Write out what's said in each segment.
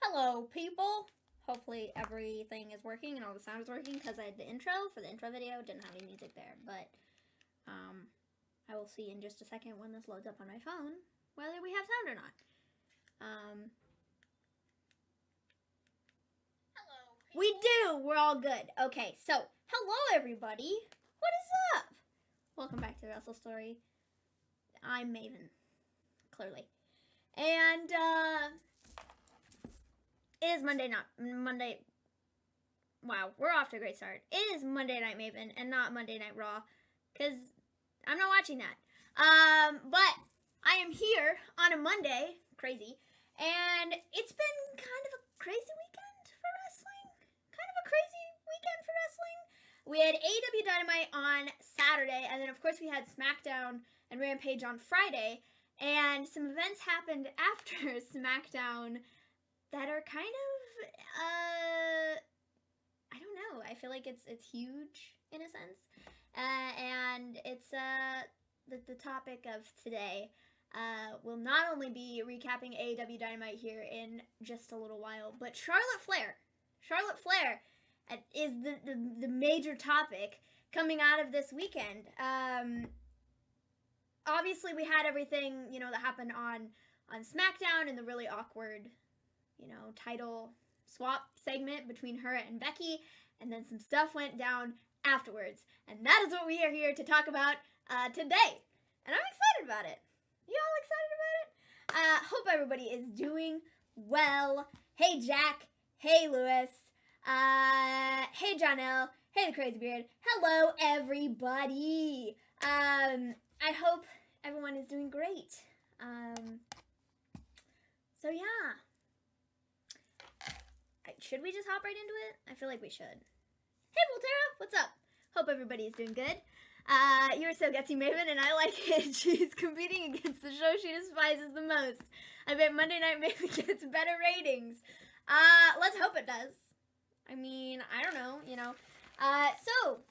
Hello, people! Hopefully everything is working and all the sound is working because I had the intro for the intro video. Didn't have any music there, but I will see in just a second when this loads up on my phone whether we have sound or not. Hello. We do! We're all good. Okay, so, hello everybody! What is up? Welcome back to Wrestle Story. I'm Maven, clearly. And, it is Monday. Wow, we're off to a great start. It is Monday Night Maven and not Monday Night Raw, because I'm not watching that. But I am here on a Monday, crazy, and it's been kind of a crazy weekend for wrestling. Kind of a crazy weekend for wrestling. We had AEW Dynamite on Saturday, and then of course we had SmackDown and Rampage on Friday, and some events happened after SmackDown that are kind of, I don't know. I feel like it's huge in a sense, and it's the topic of today. Will not only be recapping AEW Dynamite here in just a little while, but Charlotte Flair. Charlotte Flair is the major topic coming out of this weekend. Obviously, we had everything that happened on SmackDown and the really awkward title swap segment between her and Becky, and then some stuff went down afterwards, and that is what we are here to talk about today, and I'm excited about it. You all excited about it? Hope everybody is doing well. Hey Jack, hey Lewis, hey Jonelle, hey the Crazy Beard, hello everybody. I hope everyone is doing great. So yeah. Should we just hop right into it? I feel like we should. Hey, Volterra, what's up? Hope everybody is doing good. You're so gutsy, Maven, and I like it. She's competing against the show she despises the most. I bet Monday Night Maven gets better ratings. Let's hope it does. I mean, I don't know, So,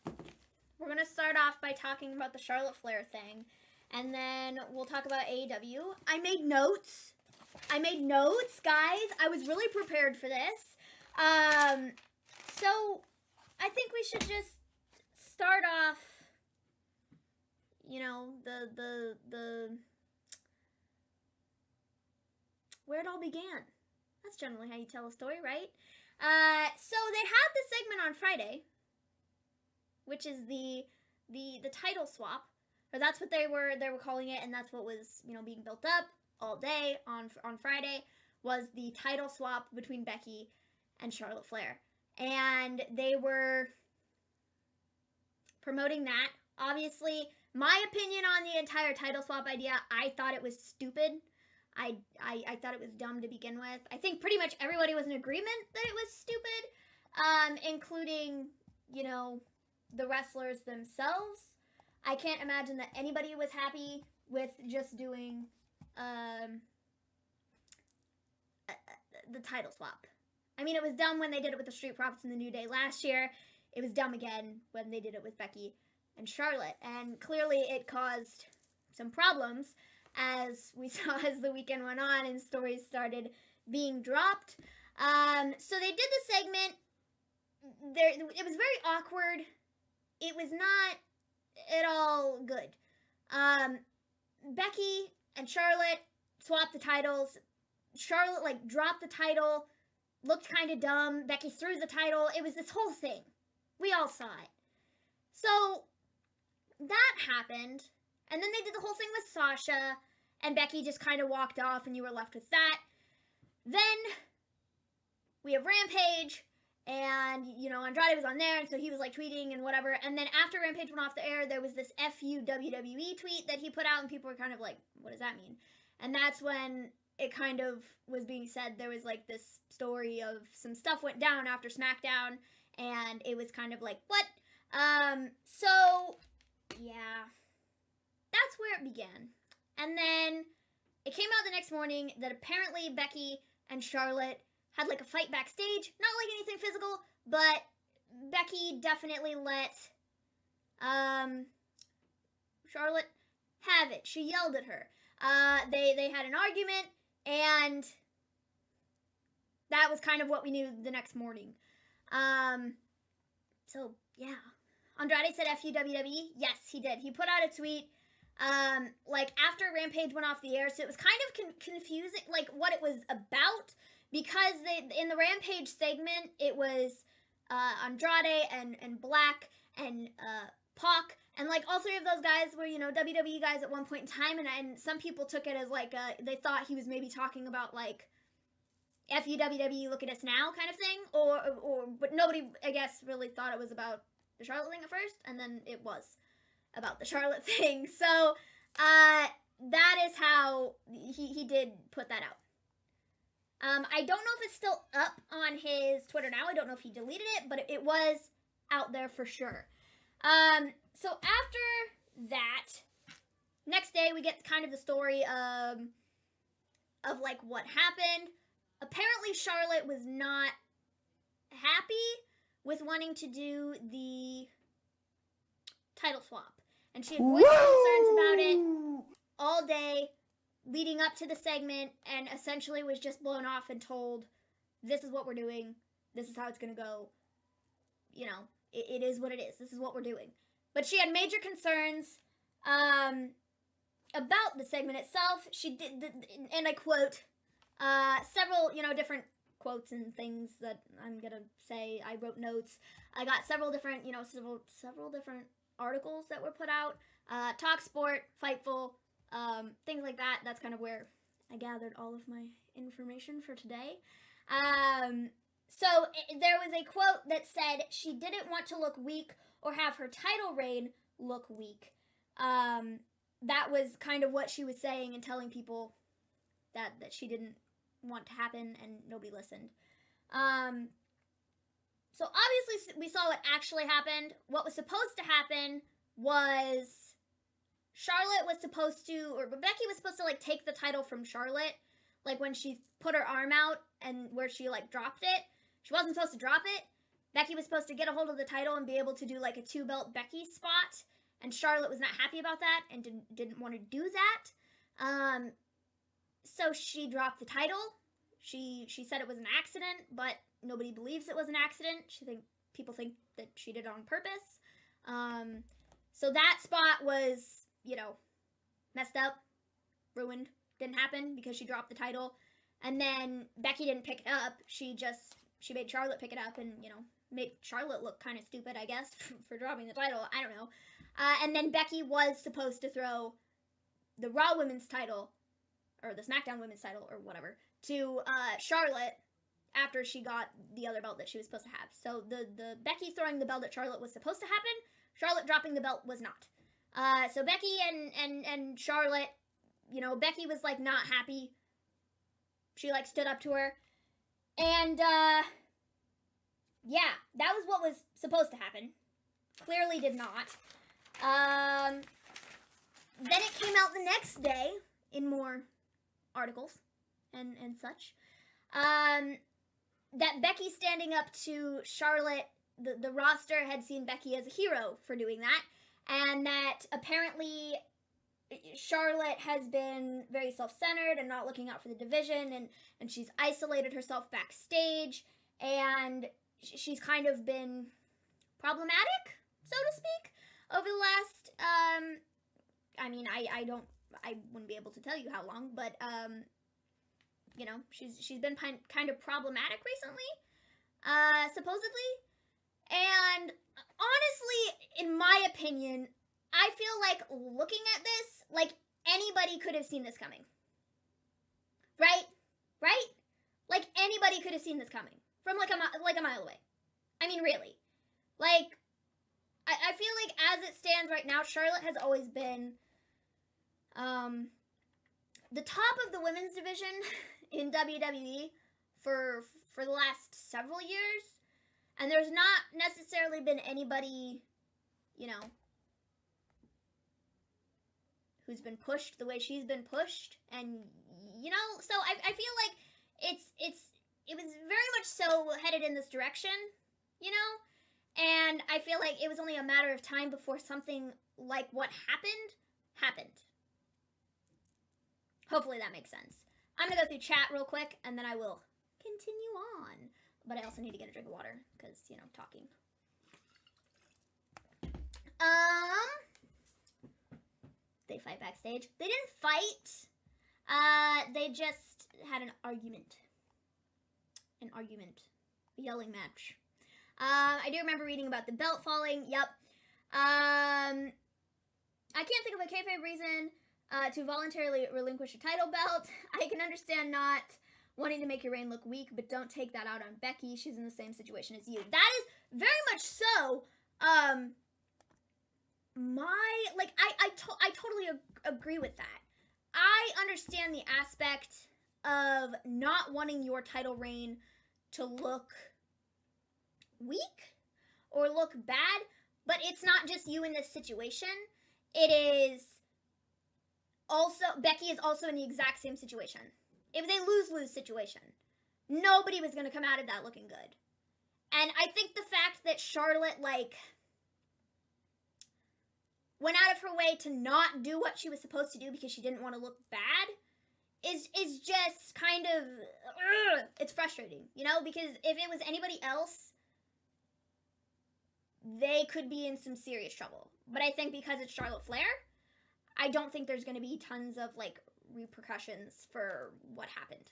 we're going to start off by talking about the Charlotte Flair thing, and then we'll talk about AEW. I made notes, guys. I was really prepared for this. So I think we should just start off, the where it all began. That's generally how you tell a story, right? So they had the segment on Friday, which is the title swap, or that's what they were calling it, and that's what was, being built up all day on Friday, was the title swap between Becky and Charlotte Flair. And they were promoting that. Obviously, my opinion on the entire title swap idea, I thought it was stupid. I thought it was dumb to begin with. I think pretty much everybody was in agreement that it was stupid, including, the wrestlers themselves. I can't imagine that anybody was happy with just doing the title swap. I mean, it was dumb when they did it with the Street Profits and the New Day last year. It was dumb again when they did it with Becky and Charlotte. And clearly it caused some problems, as we saw as the weekend went on and stories started being dropped. So they did the segment. It was very awkward. It was not at all good. Becky and Charlotte swapped the titles. Charlotte, dropped the title, looked kind of dumb. Becky threw the title. It was this whole thing. We all saw it. So, that happened. And then they did the whole thing with Sasha, and Becky just kind of walked off, and you were left with that. Then, we have Rampage, and, Andrade was on there, and so he was, tweeting and whatever. And then after Rampage went off the air, there was this FU WWE tweet that he put out, and people were kind of like, what does that mean? And that's when it kind of was being said there was, this story of some stuff went down after SmackDown, and it was kind of like, what? So, yeah. That's where it began. And then it came out the next morning that apparently Becky and Charlotte had, a fight backstage. Not, anything physical, but Becky definitely let, Charlotte have it. She yelled at her. They had an argument, and that was kind of what we knew the next morning. So, yeah. Andrade said F U WWE. Yes, he did. He put out a tweet, like, after Rampage went off the air, so it was kind of confusing, like, what it was about, because in the Rampage segment, it was Andrade and Black and Pac, and, like, all three of those guys were, you know, WWE guys at one point in time, and some people took it as, like, they thought he was maybe talking about, like, F U WWE, look at us now kind of thing, but nobody, I guess, really thought it was about the Charlotte thing at first, and then it was about the Charlotte thing. So, that is how he did put that out. I don't know if it's still up on his Twitter now. I don't know if he deleted it, but it was out there for sure. So after that, next day we get kind of the story of like what happened. Apparently Charlotte was not happy with wanting to do the title swap. And she had voiced concerns about it all day leading up to the segment, and essentially was just blown off and told, this is what we're doing, this is how it's going to go. You know, it is what it is. This is what we're doing. But she had major concerns about the segment itself. She did, and I quote, several, you know, different quotes and things that I'm gonna say. I wrote notes. I got several different, you know, several different articles that were put out. Talk Sport, Fightful, things like that. That's kind of where I gathered all of my information for today. So there was a quote that said she didn't want to look weak or have her title reign look weak. That was kind of what she was saying and telling people that she didn't want to happen, and nobody listened. So obviously we saw what actually happened. What was supposed to happen was Charlotte was supposed to, or Becky was supposed to, like, take the title from Charlotte, like, when she put her arm out and where she, like, dropped it. She wasn't supposed to drop it. Becky was supposed to get a hold of the title and be able to do, like, a 2-belt Becky spot, and Charlotte was not happy about that and didn't want to do that. So she dropped the title. She said it was an accident, but nobody believes it was an accident. People think that she did it on purpose. So that spot was, you know, messed up, ruined, didn't happen because she dropped the title. And then Becky didn't pick it up. She made Charlotte pick it up and, you know, made Charlotte look kind of stupid, I guess, for dropping the title. I don't know. And then Becky was supposed to throw the Raw Women's title, or the SmackDown Women's title, or whatever, to Charlotte after she got the other belt that she was supposed to have. So the Becky throwing the belt at Charlotte was supposed to happen. Charlotte dropping the belt was not. So Becky and Charlotte, you know, Becky was, like, not happy. She, like, stood up to her. And, yeah, that was what was supposed to happen. Clearly did not. Then it came out the next day in more articles and such, that Becky standing up to Charlotte, the roster had seen Becky as a hero for doing that, and that apparently Charlotte has been very self-centered and not looking out for the division, and she's isolated herself backstage, and she's kind of been problematic, so to speak, over the last, I mean, I wouldn't be able to tell you how long, but, you know, she's been kind of problematic recently, supposedly, and honestly, in my opinion, I feel like looking at this, like, anybody could have seen this coming. Right? Right? Like, anybody could have seen this coming from, like, a mile away. I mean, really. Like, I feel like as it stands right now, Charlotte has always been the top of the women's division in WWE for the last several years, and there's not necessarily been anybody, you know, who's been pushed the way she's been pushed, and, you know, so I feel like it was very much so headed in this direction, you know, and I feel like it was only a matter of time before something like what happened. Hopefully that makes sense. I'm gonna go through chat real quick, and then I will continue on. But I also need to get a drink of water, because, you know, talking. They fight backstage. They didn't fight. They just had an argument. A yelling match. I do remember reading about the belt falling. Yep. I can't think of a kayfabe reason to voluntarily relinquish a title belt. I can understand not wanting to make your reign look weak, but don't take that out on Becky. She's in the same situation as you. That is very much so. I totally agree with that. I understand the aspect of not wanting your title reign to look weak or look bad, but it's not just you in this situation. It is also, Becky is also in the exact same situation. It was a lose-lose situation. Nobody was going to come out of that looking good. And I think the fact that Charlotte, like, went out of her way to not do what she was supposed to do because she didn't want to look bad is just kind of, it's frustrating, you know? Because if it was anybody else, they could be in some serious trouble. But I think because it's Charlotte Flair, I don't think there's going to be tons of, like, repercussions for what happened.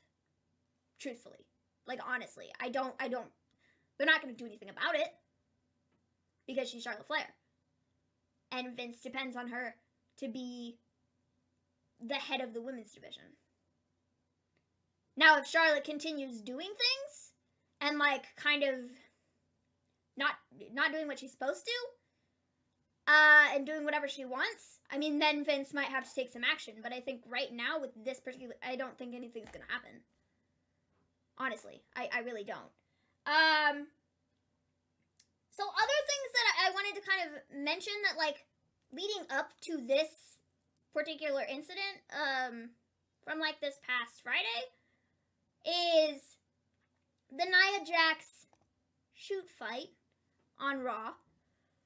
Truthfully. Like, honestly. I don't, they're not going to do anything about it. Because she's Charlotte Flair. And Vince depends on her to be the head of the women's division. Now, if Charlotte continues doing things, and, like, kind of not doing what she's supposed to, and doing whatever she wants, I mean, then Vince might have to take some action. But I think right now, with this particular, I don't think anything's gonna happen. Honestly, I really don't. So other things that I wanted to kind of mention that, like, leading up to this particular incident, from, like, this past Friday, is the Nia Jax shoot fight on Raw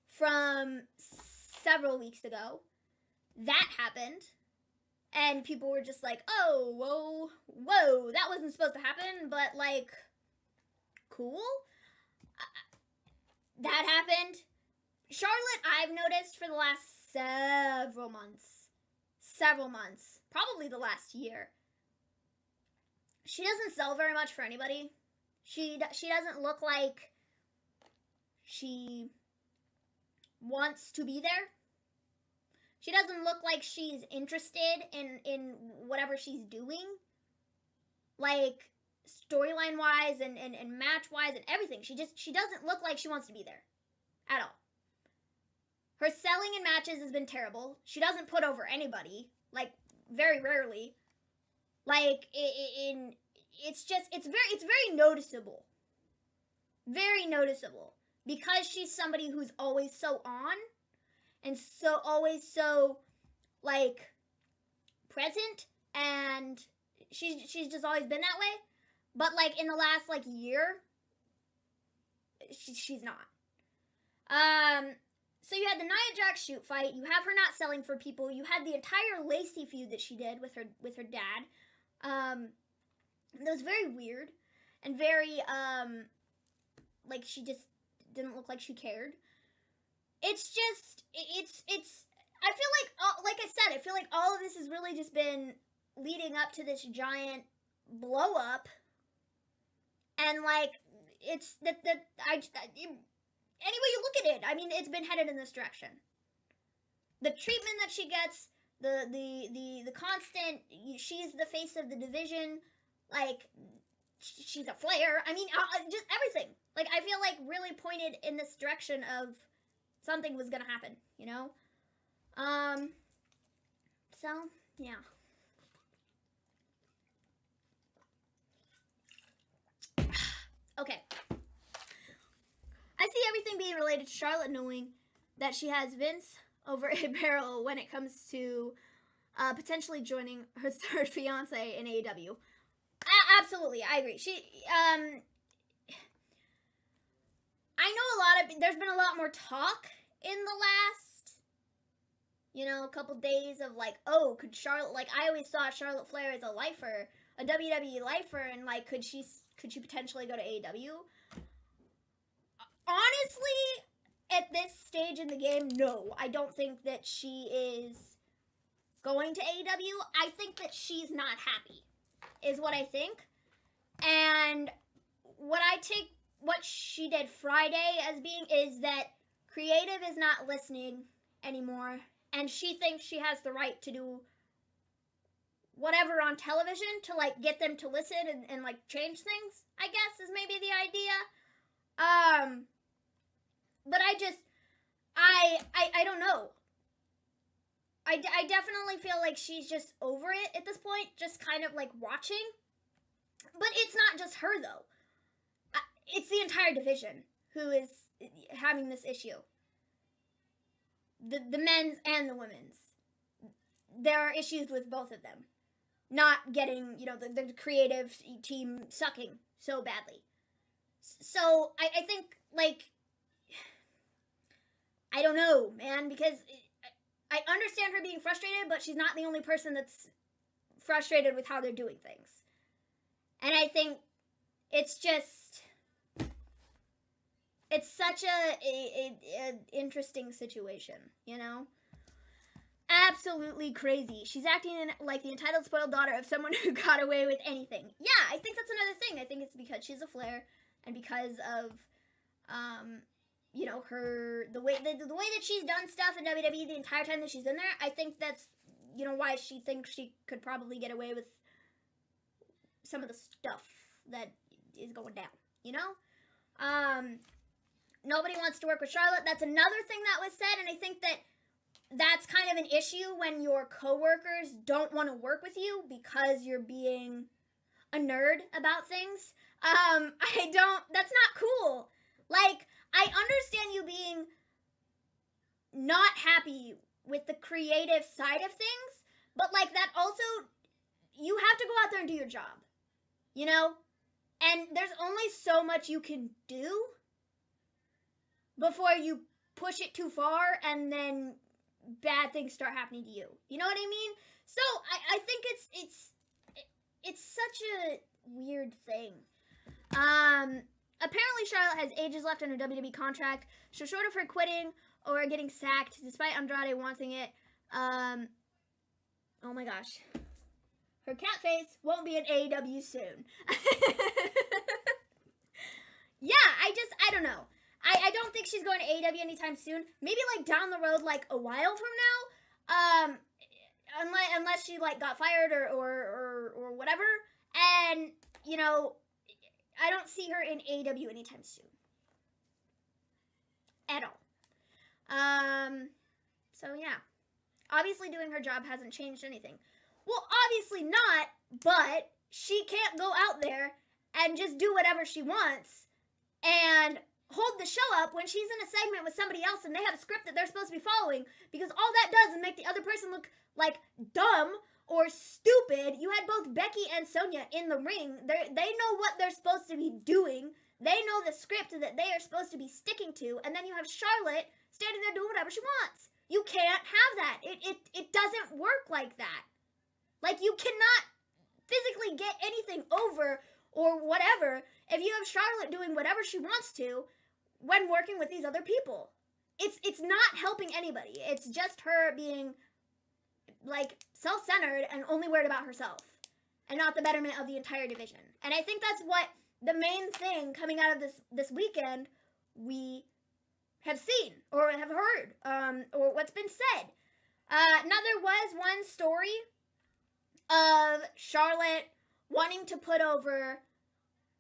from several weeks ago. That happened, and people were just like, oh, whoa, that wasn't supposed to happen, but, like, cool. That happened. Charlotte, I've noticed for the last several months, probably the last year, she doesn't sell very much for anybody. She doesn't look like she wants to be there. She doesn't look like she's interested in whatever she's doing. Like, storyline-wise and match-wise and everything. She doesn't look like she wants to be there. At all. Her selling in matches has been terrible. She doesn't put over anybody. Like, very rarely. Like, it's very noticeable. Very noticeable. Because she's somebody who's always so on. And so, always so, like, present. And she's just always been that way. But, like, in the last, like, year, she's not. So you had the Nia Jax shoot fight. You have her not selling for people. You had the entire Lacey feud that she did with her dad. That was very weird. And very, like, she just didn't look like she cared. It's just, I feel like I said, I feel like all of this has really just been leading up to this giant blow up. And, like, it's, any way you look at it, I mean, it's been headed in this direction. The treatment that she gets, the constant, she's the face of the division, like, she's a Flair. I mean, just everything. Like, I feel like really pointed in this direction of something was gonna happen, you know? So, yeah. Okay. I see everything being related to Charlotte knowing that she has Vince over a barrel when it comes to potentially joining her third fiance in AEW. Absolutely, I agree. I know there's been a lot more talk in the last, couple days of, like, oh, could Charlotte, like, I always saw Charlotte Flair as a lifer, a WWE lifer, and, like, could she could she potentially go to AEW? Honestly, at this stage in the game, no. I don't think that she is going to AEW. I think that she's not happy, is what I think. And what I take what she did Friday as being is that creative is not listening anymore, and she thinks she has the right to do whatever on television to, like, get them to listen and like, change things, I guess, is maybe the idea. But I don't know. I definitely feel like she's just over it at this point, just kind of, like, watching. But it's not just her, though. It's the entire division who is having this issue. The men's and the women's. There are issues with both of them. Not getting, you know, the creative team sucking so badly. So, I think, like, I don't know, man, because I understand her being frustrated, but she's not the only person that's frustrated with how they're doing things. And I think it's just, it's such a interesting situation, you know? Absolutely crazy. She's acting like the entitled, spoiled daughter of someone who got away with anything. Yeah, I think that's another thing. I think it's because she's a Flair, and because of, you know, the way that she's done stuff in WWE the entire time that she's been there. I think that's, you know, why she thinks she could probably get away with some of the stuff that is going down, you know? Nobody wants to work with Charlotte. That's another thing that was said, and I think that that's kind of an issue when your coworkers don't want to work with you because you're being a nerd about things. That's not cool. Like, I understand you being not happy with the creative side of things, but, like, that also, you have to go out there and do your job, you know? And there's only so much you can do before you push it too far and then bad things start happening to you. You know what I mean? So I think it's such a weird thing. Apparently Charlotte has ages left on her WWE contract, so short of her quitting or getting sacked, despite Andrade wanting it, oh my gosh, her cat face won't be in AEW soon. Yeah, I don't know. I don't think she's going to AEW anytime soon. Maybe, like, down the road, like, a while from now. Unless she, like, got fired or whatever. And, you know, I don't see her in AEW anytime soon. At all. So, yeah. Obviously, doing her job hasn't changed anything. Well, obviously not, but she can't go out there and just do whatever she wants and hold the show up when she's in a segment with somebody else and they have a script that they're supposed to be following, because all that does is make the other person look like dumb or stupid. You had both Becky and Sonya in the ring. They know what they're supposed to be doing. They know the script that they are supposed to be sticking to, and then you have Charlotte standing there doing whatever she wants. You can't have that. It doesn't work like that. Like, you cannot physically get anything over or whatever if you have Charlotte doing whatever she wants to when working with these other people. It's not helping anybody. It's just her being, like, self-centered and only worried about herself and not the betterment of the entire division. And I think that's what the main thing coming out of this weekend we have seen or have heard, or what's been said. Now, there was one story of Charlotte wanting to put over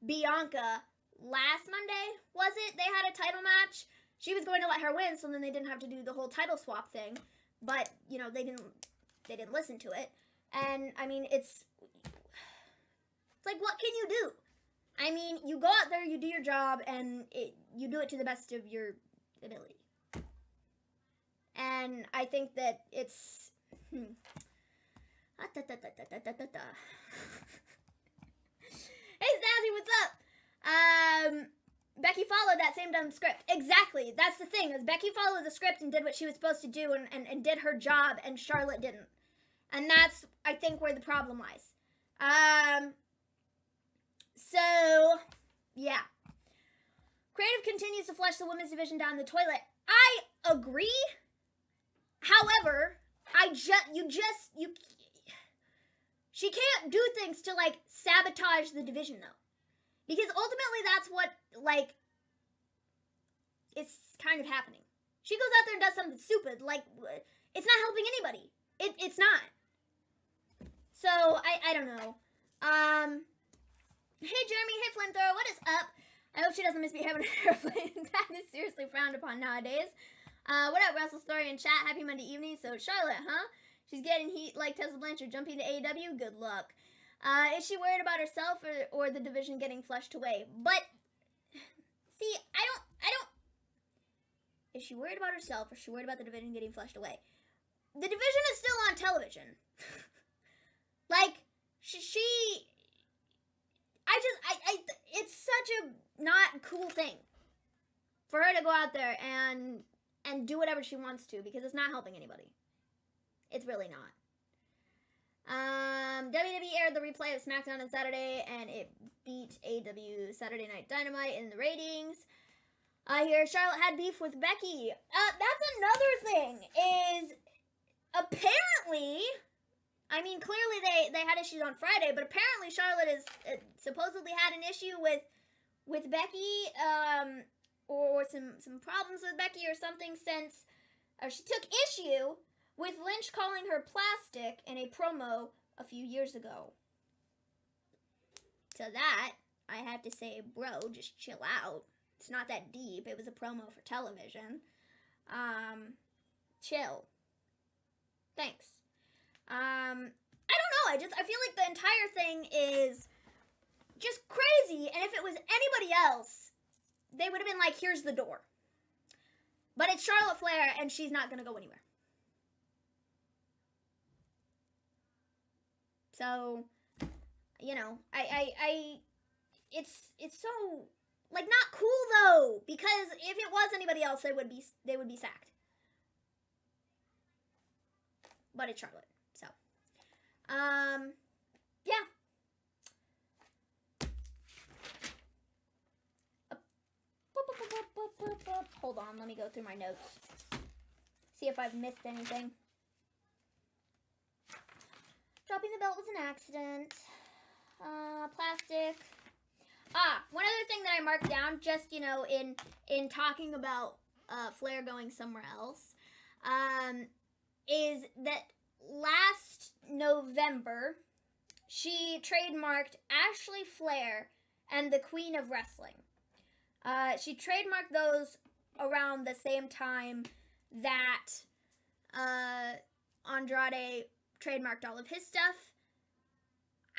Bianca last Monday, was it? They had a title match. She was going to let her win, so then they didn't have to do the whole title swap thing. But, you know, they didn't listen to it. And, I mean, it's like, what can you do? I mean, you go out there, you do your job, and you do it to the best of your ability. And I think that it's... Hey, Snazzy, what's up? Becky followed that same dumb script. Exactly. That's the thing, is Becky followed the script and did what she was supposed to do and did her job, and Charlotte didn't. And that's, I think, where the problem lies. So, yeah. Creative continues to flush the women's division down the toilet. I agree. However, she can't do things to, like, sabotage the division, though. Because ultimately that's what, like, is kind of happening. She goes out there and does something stupid. Like, it's not helping anybody. It's not. So, I don't know. Hey, Jeremy. Hey, Flamethrower. What is up? I hope she doesn't misbehave on an airplane. That is seriously frowned upon nowadays. What up, Wrestle Story in chat? Happy Monday evening. So, Charlotte, huh? She's getting heat like Tessa Blanchard jumping to AEW? Good luck. Is she worried about herself or the division getting flushed away? But, see, I don't... Is she worried about herself or is she worried about the division getting flushed away? The division is still on television. Like, it's such a not cool thing for her to go out there and do whatever she wants to because it's not helping anybody. It's really not. WWE aired the replay of SmackDown on Saturday and it beat AEW Saturday Night Dynamite in the ratings. I hear Charlotte had beef with Becky. That's another thing, is apparently, I mean, clearly they had issues on Friday, but apparently Charlotte is supposedly had an issue with Becky, or some problems with Becky or something since she took issue with Lynch calling her plastic in a promo a few years ago. To that, I have to say, bro, just chill out. It's not that deep. It was a promo for television. Chill. Thanks. I don't know. I feel like the entire thing is just crazy. And if it was anybody else, they would have been like, here's the door. But it's Charlotte Flair, and she's not going to go anywhere. So, you know, it's so... like, not cool, though, because if it was anybody else, they would be sacked. But it's Charlotte, so. Yeah. Hold on, let me go through my notes. See if I've missed anything. Dropping the belt was an accident. Plastic. One other thing that I marked down, just, you know, in talking about Flair going somewhere else, is that last November, she trademarked Ashley Flair and the Queen of Wrestling. She trademarked those around the same time that Andrade trademarked all of his stuff.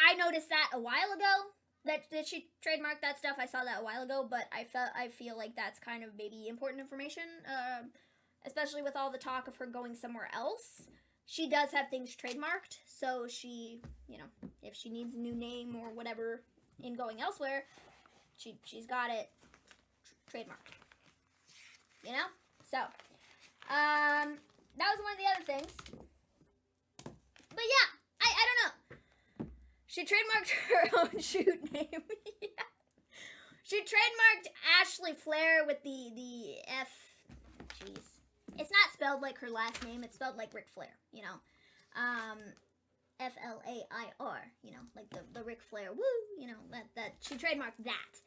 I noticed that a while ago. That she trademarked that stuff. I saw that a while ago, but I feel like that's kind of maybe important information, especially with all the talk of her going somewhere else. She does have things trademarked, so she, you know, if she needs a new name or whatever in going elsewhere, she's got it trademarked. You know? So, that was one of the other things. But yeah, I don't know. She trademarked her own shoot name. Yeah. She trademarked Ashley Flair with the F. Jeez. It's not spelled like her last name. It's spelled like Ric Flair, you know. F-L-A-I-R, you know, like the Ric Flair, woo, you know, that she trademarked that.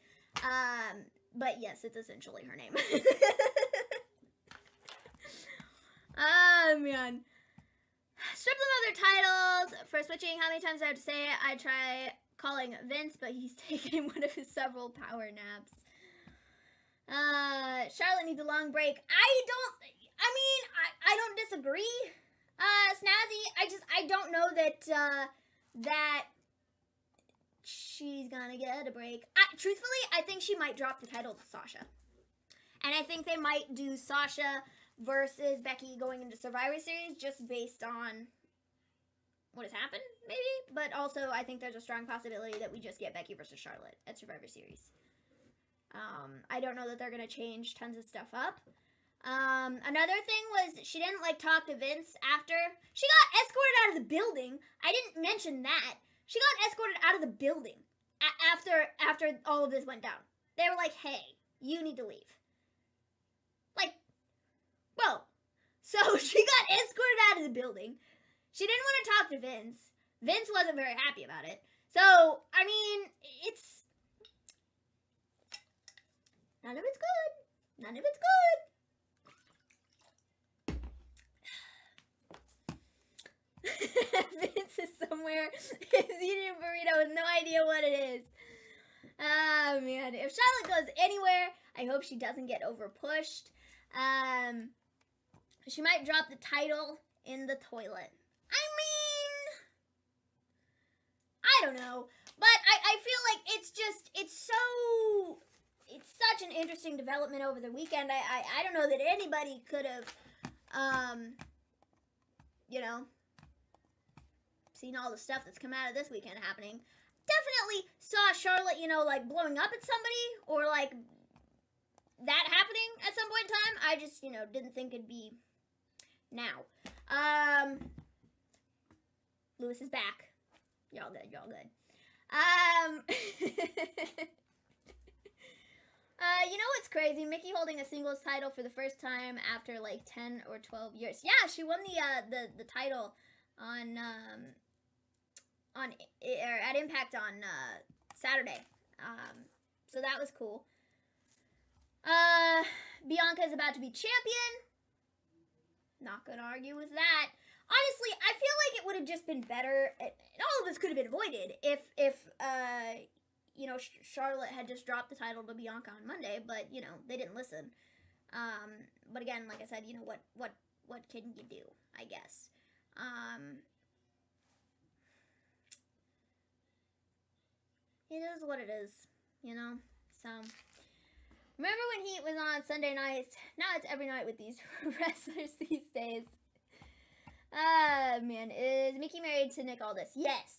But yes, it's essentially her name. Oh, man. Strip them of their titles for switching. How many times do I have to say it? I try calling Vince, but he's taking one of his several power naps. Charlotte needs a long break. I don't disagree. Snazzy, I don't know that she's gonna get a break. Truthfully, I think she might drop the title to Sasha. And I think they might do Sasha versus Becky going into Survivor Series just based on what has happened, maybe. But also, I think there's a strong possibility that we just get Becky versus Charlotte at Survivor Series. I don't know that they're going to change tons of stuff up. Another thing was she didn't, talk to Vince after. She got escorted out of the building. I didn't mention that. She got escorted out of the building after all of this went down. They were like, hey, you need to leave. Like, whoa. So she got escorted out of the building. She didn't want to talk to Vince. Vince wasn't very happy about it. So, I mean, it's... None of it's good. None of it's good. Vince is somewhere. He's eating a burrito with no idea what it is. Oh, man. If Charlotte goes anywhere, I hope she doesn't get over-pushed. She might drop the title in the toilet. I mean, I don't know. But I feel like it's such an interesting development over the weekend. I don't know that anybody could have, you know, seen all the stuff that's come out of this weekend happening. Definitely saw Charlotte, you know, like, blowing up at somebody, or, like, that happening at some point in time. I just, you know, didn't think it'd be now. Lewis is back. Y'all good, y'all good. You know what's crazy? Mickey holding a singles title for the first time after, like, 10 or 12 years. Yeah, she won the title on at Impact on Saturday. So that was cool. Bianca is about to be champion. Not gonna argue with that. Honestly, I feel like it would have just been better, and all of this could have been avoided if you know, Charlotte had just dropped the title to Bianca on Monday, but, you know, they didn't listen. But again, like I said, you know, what can you do, I guess. It is what it is, you know, so. Remember when he was on Sunday nights? Now it's every night with these wrestlers these days. Man, is Mickey married to Nick Aldis? Yes.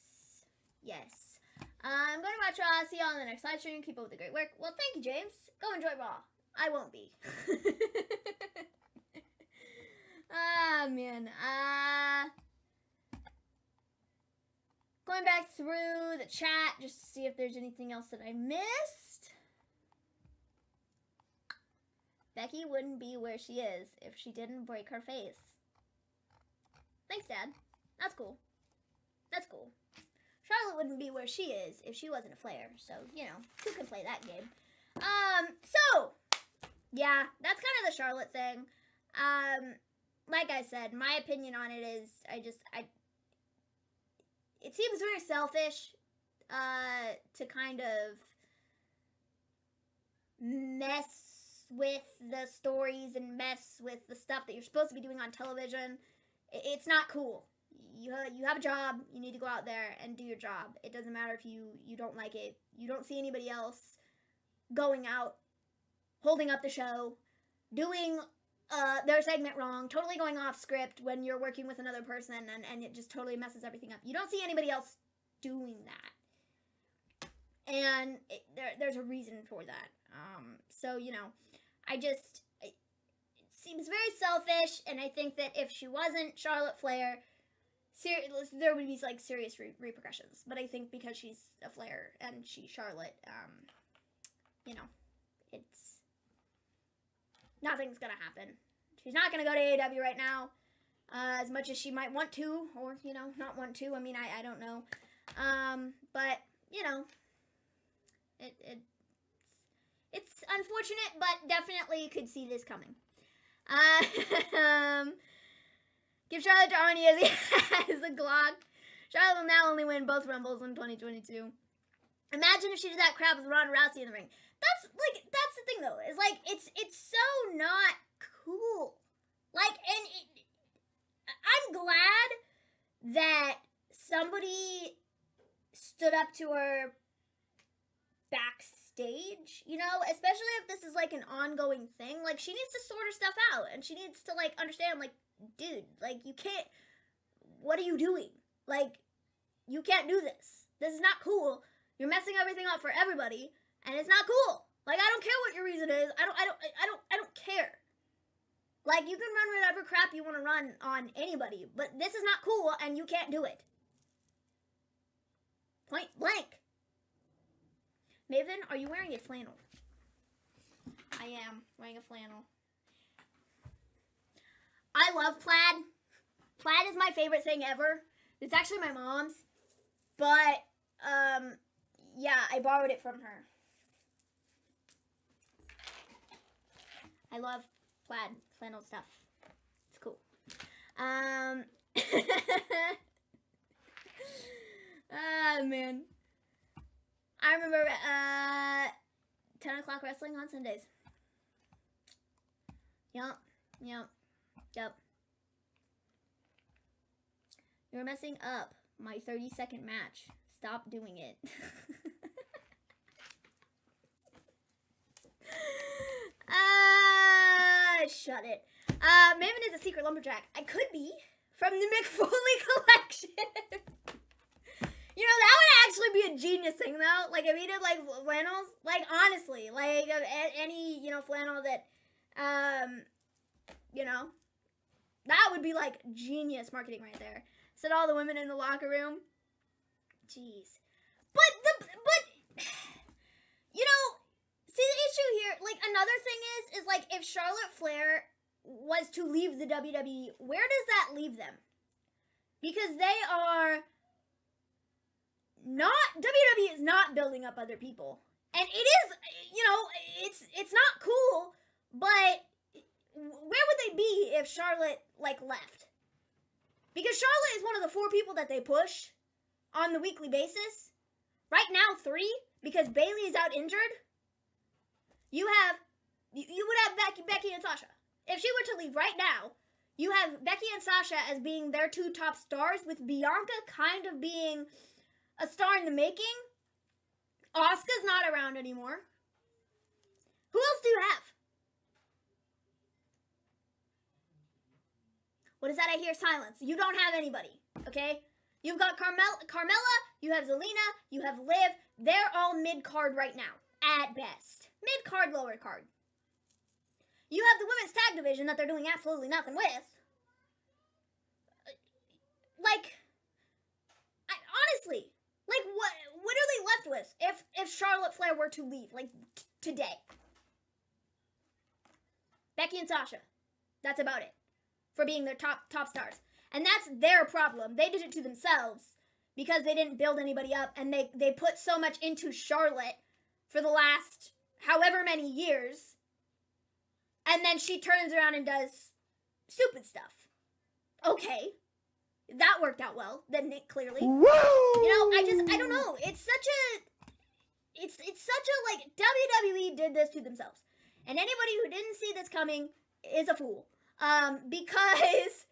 Yes. I'm going to watch Raw. See y'all on the next live stream. Keep up with the great work. Well, thank you, James. Go enjoy Raw. I won't be. Man. Going back through the chat just to see if there's anything else that I missed. Becky wouldn't be where she is if she didn't break her face. Thanks, Dad. That's cool. That's cool. Charlotte wouldn't be where she is if she wasn't a Flair. So, you know, who can play that game? So, yeah, that's kind of the Charlotte thing. Like I said, my opinion on it is, it seems very selfish, to kind of mess with the stories and mess with the stuff that you're supposed to be doing on television. It's not cool. You have a job. You need to go out there and do your job. It doesn't matter if you don't like it. You don't see anybody else going out, holding up the show, doing their segment wrong, totally going off script when you're working with another person, and it just totally messes everything up. You don't see anybody else doing that. And there's a reason for that. So, you know, it seems very selfish, and I think that if she wasn't Charlotte Flair, there would be, like, serious repercussions. But I think because she's a Flair and she's Charlotte, you know, nothing's gonna happen. She's not gonna go to AEW right now, as much as she might want to, or, you know, not want to. I mean, I don't know. But, you know, it's unfortunate, but definitely could see this coming. Give Charlotte to Arnie as a Glock. Charlotte will now only win both Rumbles in 2022. Imagine if she did that crap with Ronda Rousey in the ring. That's the thing, though. Is, like, it's so not cool. Like, and I'm glad that somebody stood up to her backstage, you know, especially if this is, like, an ongoing thing. Like, she needs to sort her stuff out, and she needs to, like, understand, like, dude, like, you can't, what are you doing? Like, you can't do this. This is not cool. You're messing everything up for everybody, and it's not cool. Like, I don't care what your reason is. I don't care. Like, you can run whatever crap you want to run on anybody, but this is not cool, and you can't do it. Point blank. Maven, are you wearing a flannel? I am wearing a flannel. I love plaid. Plaid is my favorite thing ever. It's actually my mom's. But, yeah, I borrowed it from her. I love plaid flannel stuff. It's cool. Ah, man. I remember 10 o'clock wrestling on Sundays. Yup. You're messing up my 30-second match. Stop doing it. Shut it. Maven is a secret lumberjack. I could be from the McFoley collection. You know, that would actually be a genius thing, though. Like, if he did, like, flannels. Like, honestly. Like, any, you know, flannel that, you know. That would be, like, genius marketing right there. Set all the women in the locker room. Jeez. But, you know, see, the issue here, like, another thing is, like, if Charlotte Flair was to leave the WWE, where does that leave them? Because they are not, WWE is not building up other people. And it is, you know, it's not cool, but where would they be if Charlotte, like, left? Because Charlotte is one of the 4 people that they push on the weekly basis. Right now, 3, because Bayley is out injured. You would have Becky and Sasha. If she were to leave right now, you have Becky and Sasha as being their 2 top stars, with Bianca kind of being a star in the making. Asuka's not around anymore. Who else do you have? What is that I hear? Silence. You don't have anybody, okay? You've got Carmella, you have Zelina, you have Liv. They're all mid-card right now, at best. Mid-card, lower card. You have the women's tag division that they're doing absolutely nothing with. Like, honestly, like, what are they left with if Charlotte Flair were to leave, like, today? Becky and Sasha. That's about it. For being their top stars. And that's their problem. They did it to themselves because they didn't build anybody up, and they put so much into Charlotte for the last however many years, and then she turns around and does stupid stuff. Okay. That worked out well, didn't it, clearly? Woo! You know, I don't know. It's such a, like, WWE did this to themselves. And anybody who didn't see this coming is a fool. Because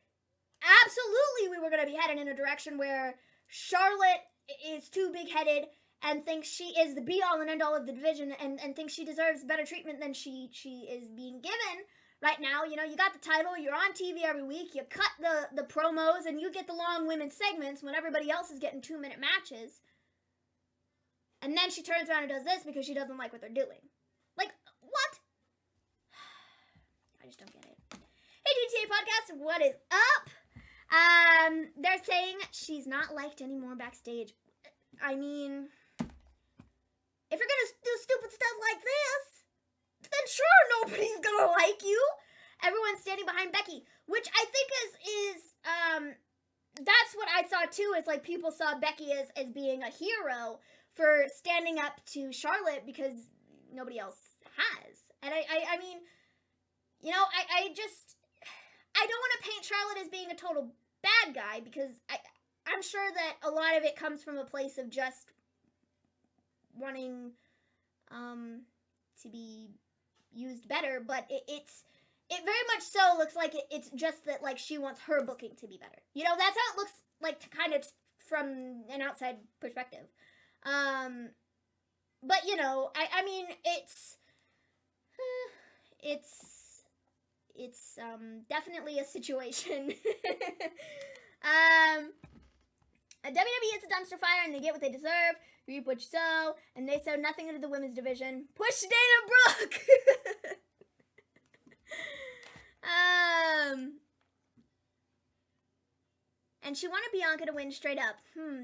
absolutely we were going to be headed in a direction where Charlotte is too big-headed and thinks she is the be-all and end-all of the division, and thinks she deserves better treatment than she is being given right now. You know, you got the title, you're on TV every week, you cut the promos, and you get the long women's segments when everybody else is getting 2-minute matches. And then she turns around and does this because she doesn't like what they're doing. Like, what? I just don't get it. Hey, GTA Podcast, what is up? They're saying she's not liked anymore backstage. I mean, if you're gonna do stupid stuff like this, then sure, nobody's gonna like you. Everyone's standing behind Becky, which I think is that's what I saw too, is like people saw Becky as being a hero for standing up to Charlotte because nobody else has. And I mean, you know, I don't want to paint Charlotte as being a total bad guy, because I'm sure that a lot of it comes from a place of just wanting to be used better, but it very much so looks like it's just that, like, she wants her booking to be better. You know, that's how it looks like, kind of from an outside perspective. But, you know, I mean, it's definitely a situation. WWE is a dumpster fire, and they get what they deserve. Reap what you sow, and they sow nothing into the women's division. Push Dana Brooke! And she wanted Bianca to win straight up.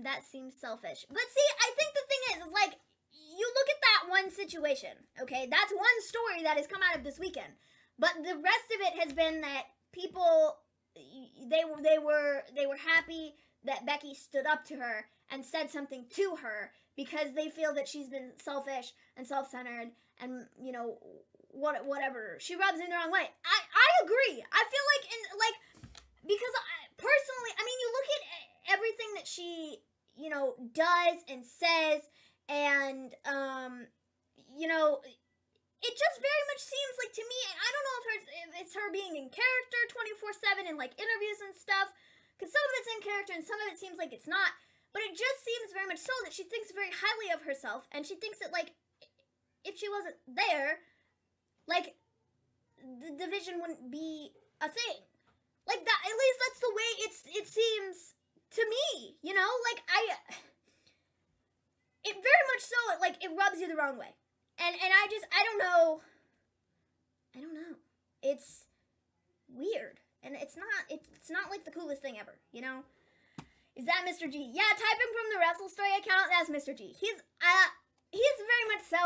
That seems selfish. But see, I think the thing is like, you look at that that one situation, okay? That's one story that has come out of this weekend. But the rest of it has been that people, they were happy that Becky stood up to her and said something to her because they feel that she's been selfish and self-centered and, you know, whatever. She rubs in the wrong way. I agree. I feel because personally, I mean, you look at everything that she, you know, does and says, and, you know, it just very much seems like to me, I don't know if it's her being in character 24/7 in like interviews and stuff, because some of it's in character and some of it seems like it's not, but it just seems very much so that she thinks very highly of herself, and she thinks that like, if she wasn't there, like, the division wouldn't be a thing. Like that, at least that's the way it seems to me, you know? Like, it very much so, like, it rubs you the wrong way. And I don't know. It's weird. And it's not like the coolest thing ever, you know? Is that Mister G? Yeah, typing from the Wrestle Story account, that's Mister G. He's very much so,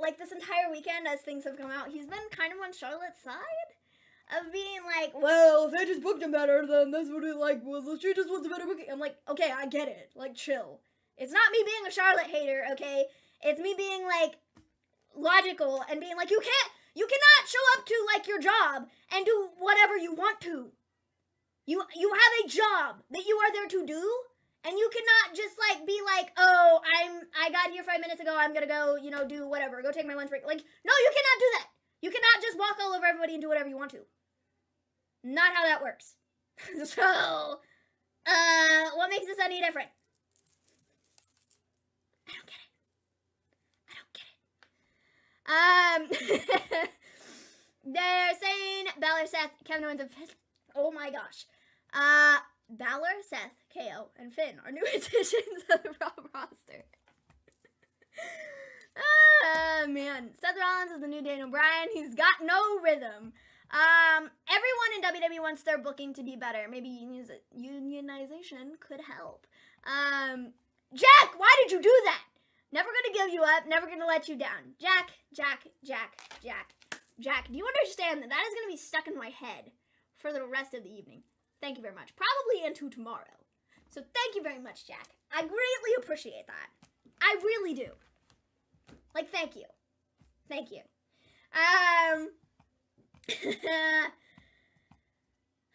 like this entire weekend as things have come out, he's been kind of on Charlotte's side of being like, well, if they just booked him better, then that's what it like was. She just wants a better booking. I'm like, okay, I get it. Like, chill. It's not me being a Charlotte hater, okay? It's me being like logical and being like, you cannot show up to like your job and do whatever you want to. You have a job that you are there to do, and you cannot just like be like, oh, I got here 5 minutes ago, I'm gonna go, you know, do whatever, go take my lunch break. Like, no, you cannot do that. You cannot just walk all over everybody and do whatever you want to. Not how that works. So, what makes this any different? I don't get it. They're saying Balor, Seth, Kevin Owens, and Finn. Oh my gosh. Balor, Seth, KO, and Finn are new additions to the Raw roster. Man. Seth Rollins is the new Daniel Bryan. He's got no rhythm. Everyone in WWE wants their booking to be better. Maybe unionization could help. Jack, why did you do that? Never gonna give you up. Never gonna let you down. Jack, do you understand that is gonna be stuck in my head for the rest of the evening? Thank you very much. Probably into tomorrow. So thank you very much, Jack. I greatly appreciate that. I really do. Like, thank you. Thank you.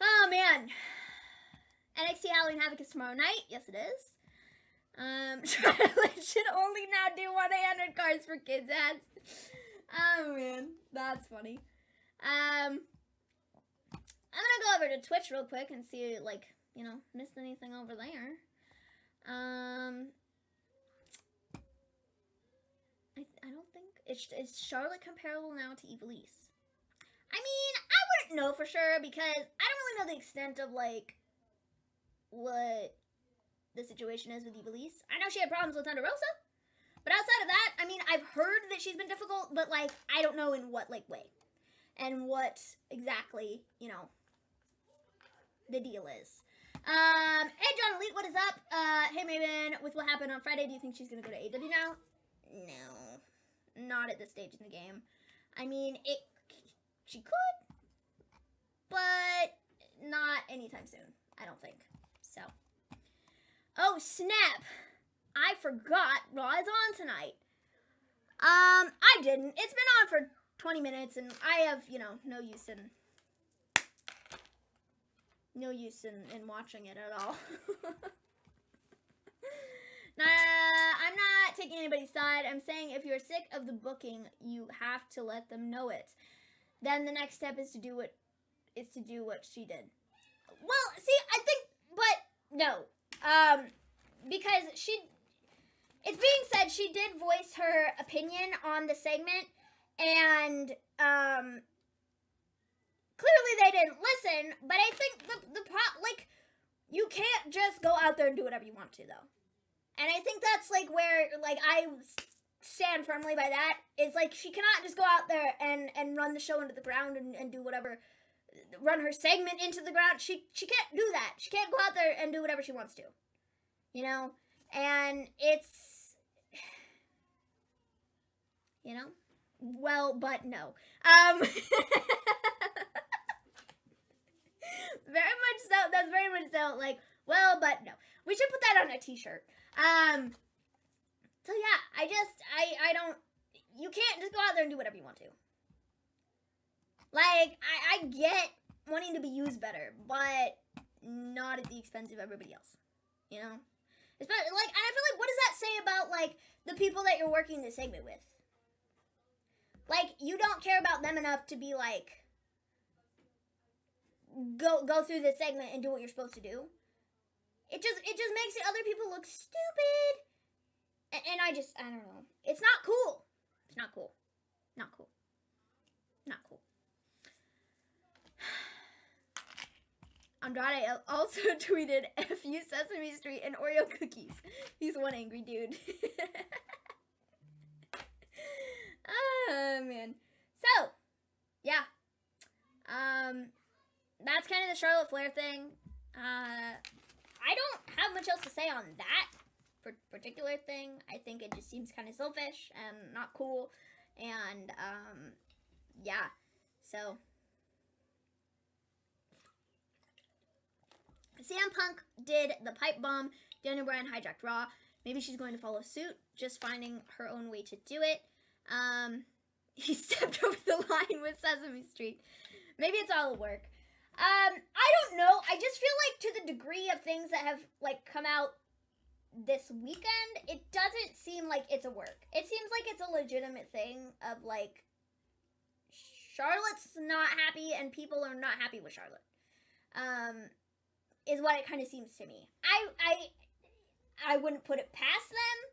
Oh, man. NXT Halloween Havoc is tomorrow night. Yes, it is. Charlotte should only now do 1-800 cards for kids ads. Oh, man. That's funny. I'm gonna go over to Twitch real quick and see, like, you know, missed anything over there. I don't think, is Charlotte comparable now to Evilise? I mean, I wouldn't know for sure because I don't really know the extent of, like, what the situation is with Evilise. I know she had problems with Thunder Rosa, but outside of that, I mean, I've heard that she's been difficult, but, like, I don't know in what, like, way. And what exactly, you know, the deal is. Hey, John Elite, what is up? Hey, Maven, with what happened on Friday, do you think she's gonna go to AEW now? No. Not at this stage in the game. I mean, she could, but not anytime soon, I don't think. So. Oh, snap. I forgot Raw is on tonight. I didn't. It's been on for 20 minutes, and I have, you know, no use in watching it at all. Nah, I'm not taking anybody's side. I'm saying if you're sick of the booking, you have to let them know it. Then the next step is to do what she did. Well, see, I think, but no, because it's being said she did voice her opinion on the segment, and clearly they didn't listen. But I think like, you can't just go out there and do whatever you want to, though. And I think that's, like, where, like, I stand firmly by that, is, like, she cannot just go out there and run the show into the ground and do whatever, run her segment into the ground. She can't do that. She can't go out there and do whatever she wants to, you know? And it's, you know? Well, but no. Very much so. That's very much so. Like, well, but no. We should put that on a t-shirt. So yeah, I don't, you can't just go out there and do whatever you want to. Like, I get wanting to be used better, but not at the expense of everybody else, you know? Especially, like, I feel like, what does that say about, like, the people that you're working this segment with? Like, you don't care about them enough to be, like, go through this segment and do what you're supposed to do. It just makes the other people look stupid. And I don't know. It's not cool. It's not cool. Not cool. Not cool. Andrade also tweeted, F you Sesame Street and Oreo cookies. He's one angry dude. Oh, man. So, yeah. That's kind of the Charlotte Flair thing. I don't have much else to say on that particular thing. I think it just seems kind of selfish and not cool. And, yeah. So, CM Punk did the pipe bomb. Daniel Bryan hijacked Raw. Maybe she's going to follow suit, just finding her own way to do it. He stepped over the line with Sesame Street. Maybe it's all a work. I don't know. I just feel like to the degree of things that have, like, come out this weekend, it doesn't seem like it's a work. It seems like it's a legitimate thing of, like, Charlotte's not happy and people are not happy with Charlotte. Is what it kind of seems to me. I wouldn't put it past them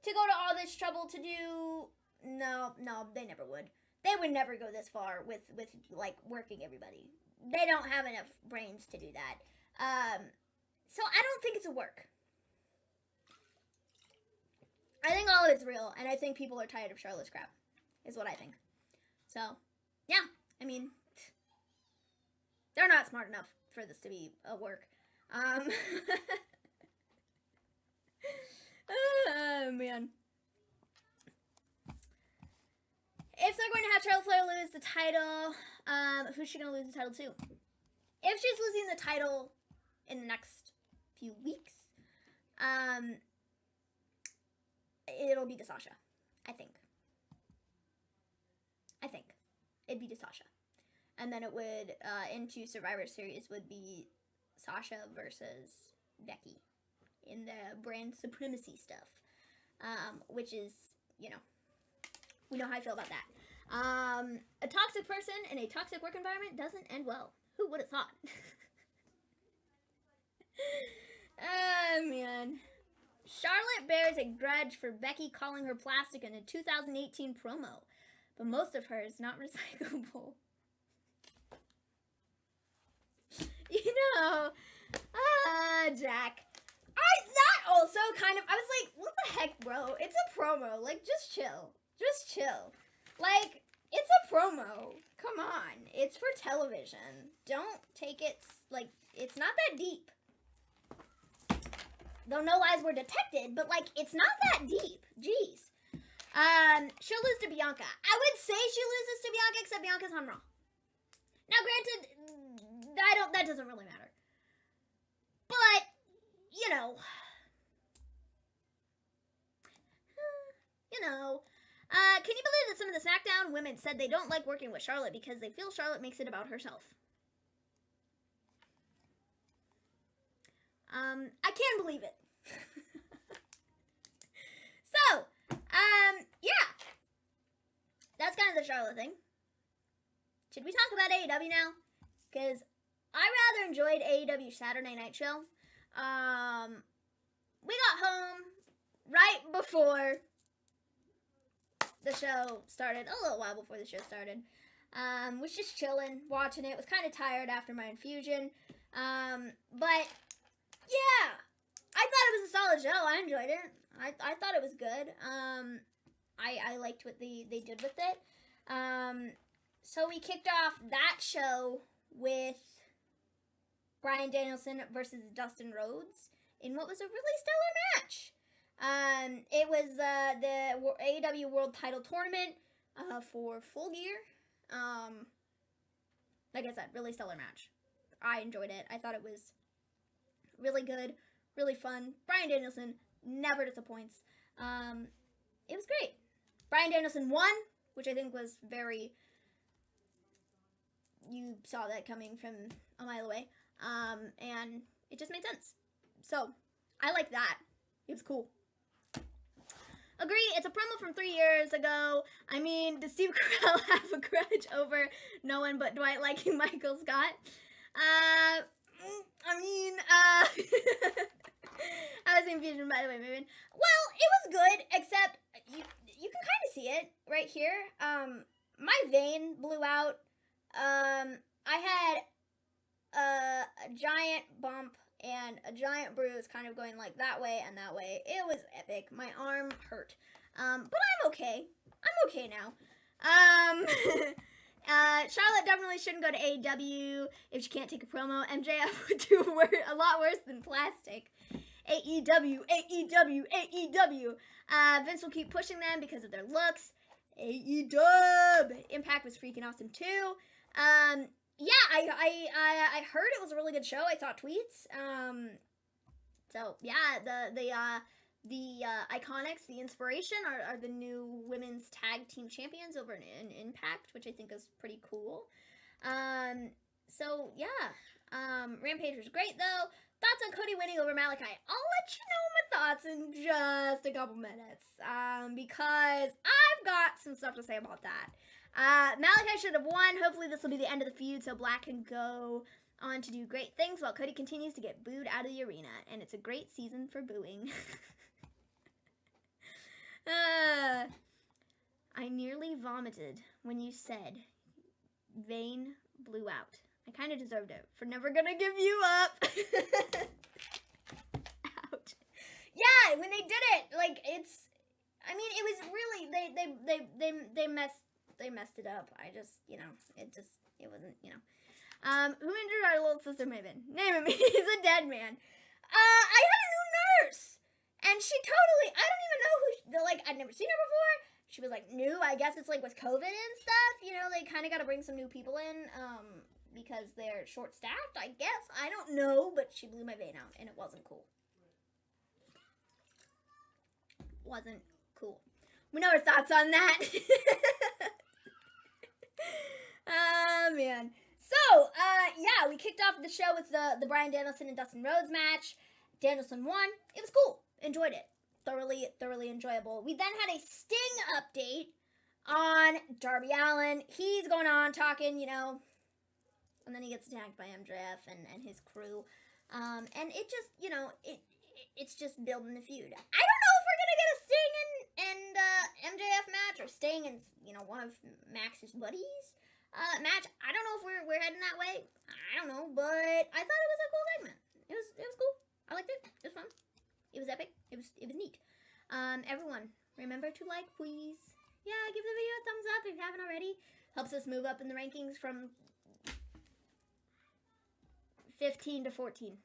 to go to all this trouble to do. No, they never would. They would never go this far with like, working everybody. They don't have enough brains to do that. So I don't think it's a work. I think all of it's real, and I think people are tired of Charlotte's crap, is what I think. So, yeah, I mean, they're not smart enough for this to be a work. Oh, man. If they're going to have Charlotte Flair lose the title, who's she going to lose the title to? If she's losing the title in the next few weeks, it'll be to Sasha, I think. It'd be to Sasha. And then it would, into Survivor Series, would be Sasha versus Becky in the brand supremacy stuff. Which is, you know, we know how I feel about that. A toxic person in a toxic work environment doesn't end well. Who would have thought? Oh, man. Charlotte bears a grudge for Becky calling her plastic in a 2018 promo, but most of her is not recyclable. You know, Jack. That also kind of, I was like, what the heck, bro? It's a promo. Like, just chill. Just chill. Like, it's a promo. Come on. It's for television. Don't take it, like, it's not that deep. Though no lies were detected, but, like, it's not that deep. Jeez. She'll lose to Bianca. I would say she loses to Bianca, except Bianca's on Raw. Now, granted, that doesn't really matter. But, you know. Can you believe that some of the SmackDown women said they don't like working with Charlotte because they feel Charlotte makes it about herself? I can't believe it. So, yeah. That's kind of the Charlotte thing. Should we talk about AEW now? Because I rather enjoyed AEW Saturday Night Show. We got home right before the show started, a little while before the show started. Was just chilling, watching it. Was kind of tired after my infusion. But, yeah. I thought it was a solid show. I enjoyed it. I thought it was good. I liked what they did with it. So we kicked off that show with Bryan Danielson versus Dustin Rhodes in what was a really stellar match. It was the AEW World Title Tournament for Full Gear. Like I said, really stellar match. I enjoyed it. I thought it was really good, really fun. Bryan Danielson never disappoints. It was great. Bryan Danielson won, which I think was very... You saw that coming from a mile away. And it just made sense. So, I like that. It was cool. Agree, it's a promo from 3 years ago. I mean, does Steve Carell have a grudge over no one but Dwight liking Michael Scott? I was confusion, by the way, Maven. Well, it was good, except you can kind of see it right here. My vein blew out. I had a giant bump and a giant bruise kind of going like that way and that way. It was epic. My arm hurt. But I'm okay. I'm okay now. Charlotte definitely shouldn't go to AEW if she can't take a promo. MJF would do a lot worse than plastic. AEW, AEW, AEW. Vince will keep pushing them because of their looks. AEW. Impact was freaking awesome too. Yeah, I heard it was a really good show. I saw tweets. So yeah, the Iconics, the Inspiration, are the new women's tag team champions over in Impact, which I think is pretty cool. So yeah, Rampage was great though. Thoughts on Cody winning over Malakai? I'll let you know my thoughts in just a couple minutes, because I've got some stuff to say about that. Malakai should have won. Hopefully this will be the end of the feud so Black can go on to do great things while Cody continues to get booed out of the arena. And it's a great season for booing. I nearly vomited when you said vein blew out. I kind of deserved it for never gonna give you up. Ouch. Yeah, when they did it, like, it's, I mean, it was really, they messed it up. I just, you know, it wasn't, you know. Who injured our little sister Maven? Name him. He's a dead man. I had a new nurse, and she totally, I don't even know who, like, I'd never seen her before. She was, like, new. I guess it's, like, with COVID and stuff, you know, they kind of got to bring some new people in, because they're short-staffed, I guess. I don't know, but she blew my vein out, and it wasn't cool. Wasn't cool. We know our thoughts on that. Oh, man. So, yeah, we kicked off the show with the Bryan Danielson and Dustin Rhodes match. Danielson won. It was cool. Enjoyed it. Thoroughly enjoyable. We then had a Sting update on Darby Allin. He's going on talking, you know, and then he gets attacked by MJF and his crew. And it just, you know, it's just building the feud. I don't know if we're going to get a Sting and MJF match, or Sting and, you know, one of Max's buddies match. I don't know if we're heading that way. I don't know, but I thought it was a cool segment. It was cool. I liked it. It was fun. It was epic. It was neat. Everyone, remember to like, please. Yeah, give the video a thumbs up if you haven't already. Helps us move up in the rankings from 15 to 14.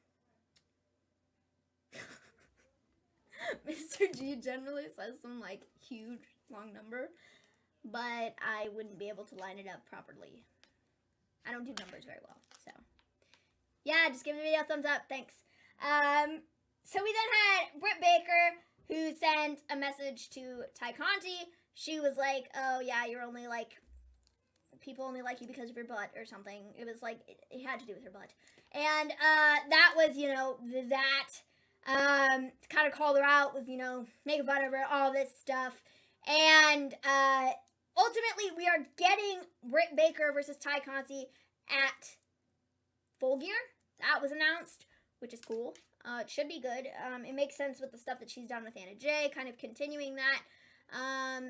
Mr. G generally says some, like, huge, long number, but I wouldn't be able to line it up properly. I don't do numbers very well, so. Yeah, just give the video a thumbs up. Thanks. So we then had Britt Baker, who sent a message to Ty Conti. She was like, oh, yeah, you're only, like, people only like you because of your butt or something. It was like, it had to do with her butt. And that was, you know, kind of called her out with, you know, make fun of her, all this stuff. And ultimately, we are getting Britt Baker versus Ty Conti at Full Gear. That was announced, which is cool. It should be good. It makes sense with the stuff that she's done with Anna Jay, kind of continuing that.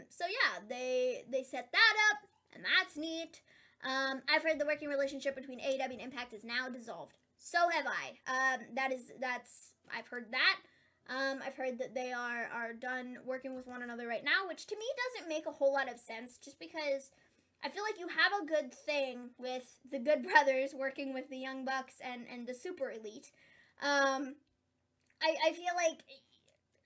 So yeah, they set that up, and that's neat. I've heard the working relationship between AEW and Impact is now dissolved. So have I. I've heard that. I've heard that they are done working with one another right now, which to me doesn't make a whole lot of sense, just because I feel like you have a good thing with the Good Brothers working with the Young Bucks and the Super Elite. I feel like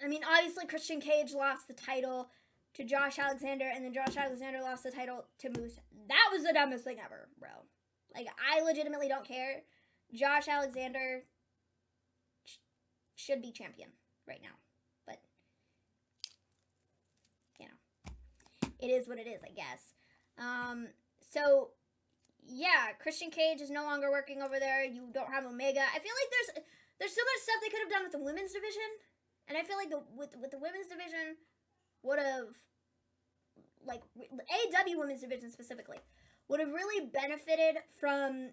I mean, obviously Christian Cage lost the title to Josh Alexander, and then Josh Alexander lost the title to Moose. That was the dumbest thing ever, bro. Like, I legitimately don't care. Josh Alexander should be champion right now. But, you know, it is what it is, I guess. So, yeah, Christian Cage is no longer working over there. You don't have Omega. I feel like there's so much stuff they could have done with the women's division. And I feel like with the women's division would have, like, the AEW women's division specifically, would have really benefited from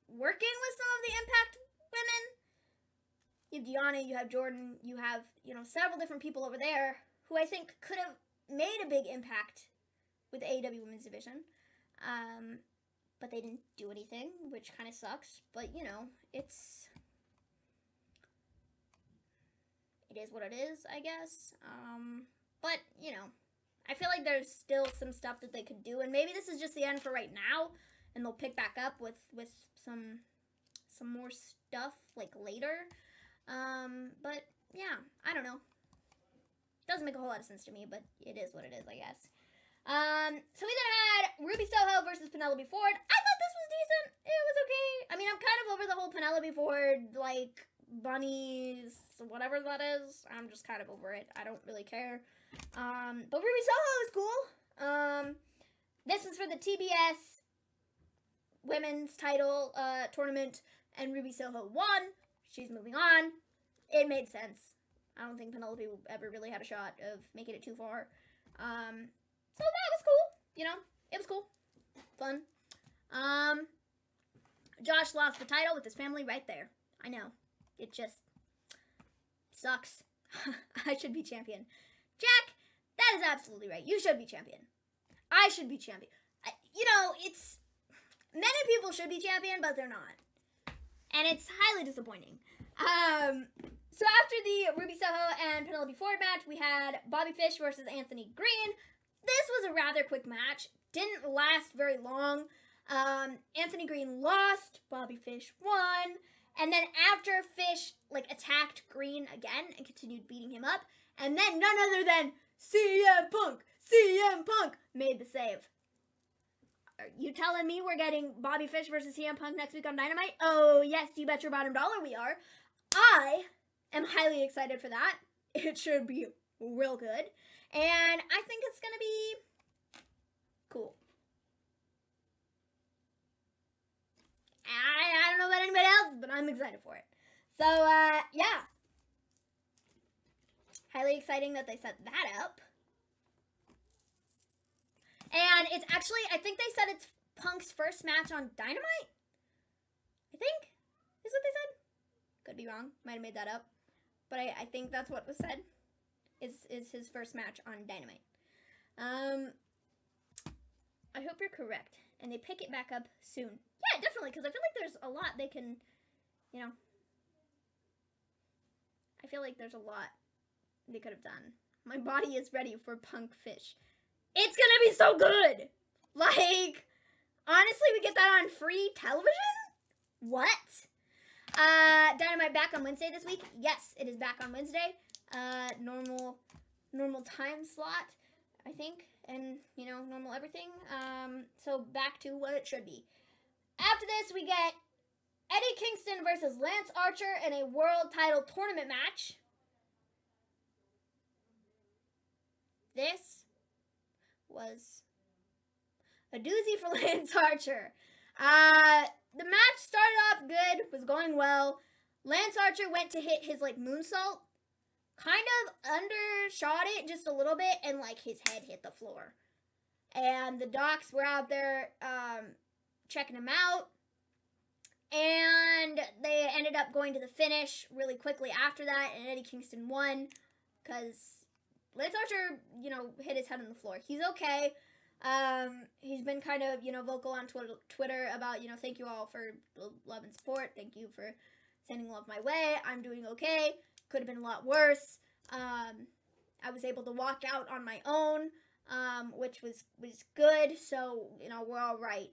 working with some of the Impact women. You have Deanna, you have Jordan, you have, you know, several different people over there who I think could have made a big impact with the AEW women's division. But they didn't do anything, which kind of sucks. But, you know, it is what it is, I guess. But, you know, I feel like there's still some stuff that they could do, and maybe this is just the end for right now, and they'll pick back up with some more stuff, like, later. But, yeah, I don't know. Doesn't make a whole lot of sense to me, but it is what it is, I guess. So we then had Ruby Soho versus Penelope Ford. I thought this was decent. It was okay. I mean, I'm kind of over the whole Penelope Ford, like, bunnies, whatever that is. I'm just kind of over it. I don't really care. But Ruby Soho is cool. This was for the TBS women's title, tournament, and Ruby Soho won. She's moving on. It made sense. I don't think Penelope ever really had a shot of making it too far. So that was cool. You know, it was cool. Fun. Josh lost the title with his family right there. I know. It just sucks. I should be champion. Jack, that is absolutely right. You should be champion. I should be champion. You know, many people should be champion, but they're not. And it's highly disappointing. So after the Ruby Soho and Penelope Ford match, we had Bobby Fish versus Anthony Green. This was a rather quick match. Didn't last very long. Anthony Green lost. Bobby Fish won. And then after Fish, like, attacked Green again and continued beating him up, and then none other than CM Punk made the save. Are you telling me we're getting Bobby Fish versus CM Punk next week on Dynamite? Oh, yes, you bet your bottom dollar we are. I am highly excited for that. It should be real good. And I think it's going to be cool. I don't know about anybody else, but I'm excited for it. So, yeah. Highly exciting that they set that up. And it's actually, I think they said it's Punk's first match on Dynamite? I think is what they said. Could be wrong. Might have made that up. But I think that's what was said. Is his first match on Dynamite. I hope you're correct. And they pick it back up soon. Yeah, definitely, because I feel like there's a lot they can, you know. I feel like there's a lot they could have done. My body is ready for Punk Fish. It's gonna be so good! Like, honestly, we get that on free television? What? Dynamite back on Wednesday this week? Yes, it is back on Wednesday. Normal time slot, I think. And, you know, normal everything. So back to what it should be. After this, we get Eddie Kingston versus Lance Archer in a world title tournament match. This was a doozy for Lance Archer. The match started off good, was going well. Lance Archer went to hit his, like, moonsault. Kind of undershot it just a little bit, and, like, his head hit the floor. And the docs were out there checking him out. And they ended up going to the finish really quickly after that, and Eddie Kingston won because Lance Archer, you know, hit his head on the floor. He's okay. He's been kind of, you know, vocal on Twitter about, you know, thank you all for love and support. Thank you for sending love my way. I'm doing okay. Could have been a lot worse. I was able to walk out on my own, which was good. So, you know, we're all right.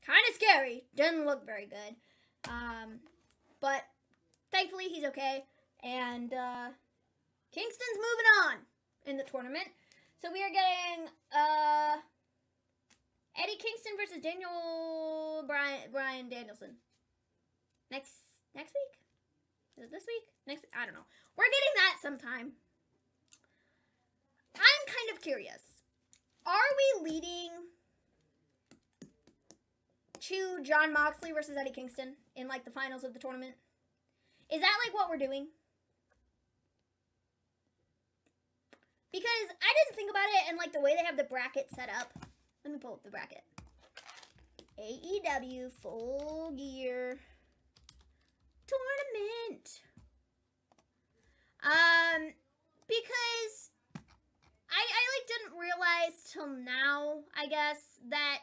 Kind of scary. Didn't look very good. But thankfully he's okay. And, Kingston's moving on in the tournament. So we are getting Eddie Kingston versus Bryan Danielson. Next week? Is it this week? Next, I don't know. We're getting that sometime. I'm kind of curious. Are we leading to Jon Moxley versus Eddie Kingston in, like, the finals of the tournament? Is that, like, what we're doing? Because I didn't think about it, and, like, the way they have the bracket set up. Let me pull up the bracket. AEW Full Gear Tournament. Because I like didn't realize till now, I guess, that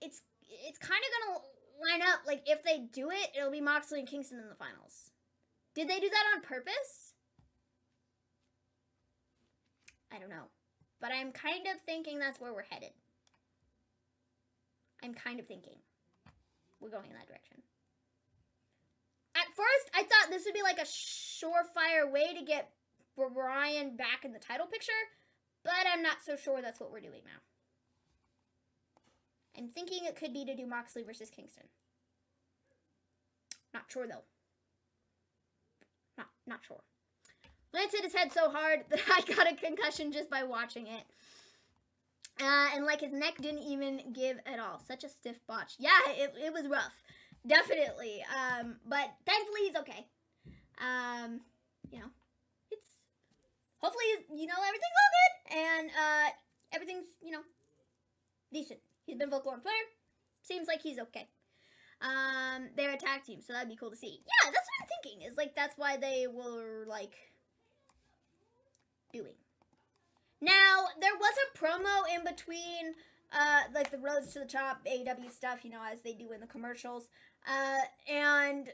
it's kind of gonna line up, like, if they do it, it'll be Moxley and Kingston in the finals. Did they do that on purpose? I don't know. But I'm kind of thinking that's where we're headed. I'm kind of thinking we're going in that direction. At first, I thought this would be like a surefire way to get Bryan back in the title picture, but I'm not so sure that's what we're doing now. I'm thinking it could be to do Moxley versus Kingston. Not sure, though. Not sure. Lance hit his head so hard that I got a concussion just by watching it. And, like, his neck didn't even give at all. Such a stiff botch. Yeah, it was rough. Definitely. But thankfully he's okay. You know, it's... Hopefully, you know, everything's all good. And, everything's, you know, decent. He's been vocal on Twitter. Seems like he's okay. They're a tag team, so that'd be cool to see. Yeah, that's what I'm thinking. Is, like, that's why they were, like... doing. Now, there was a promo in between, like, the Rhodes to the Top AEW stuff, you know, as they do in the commercials, and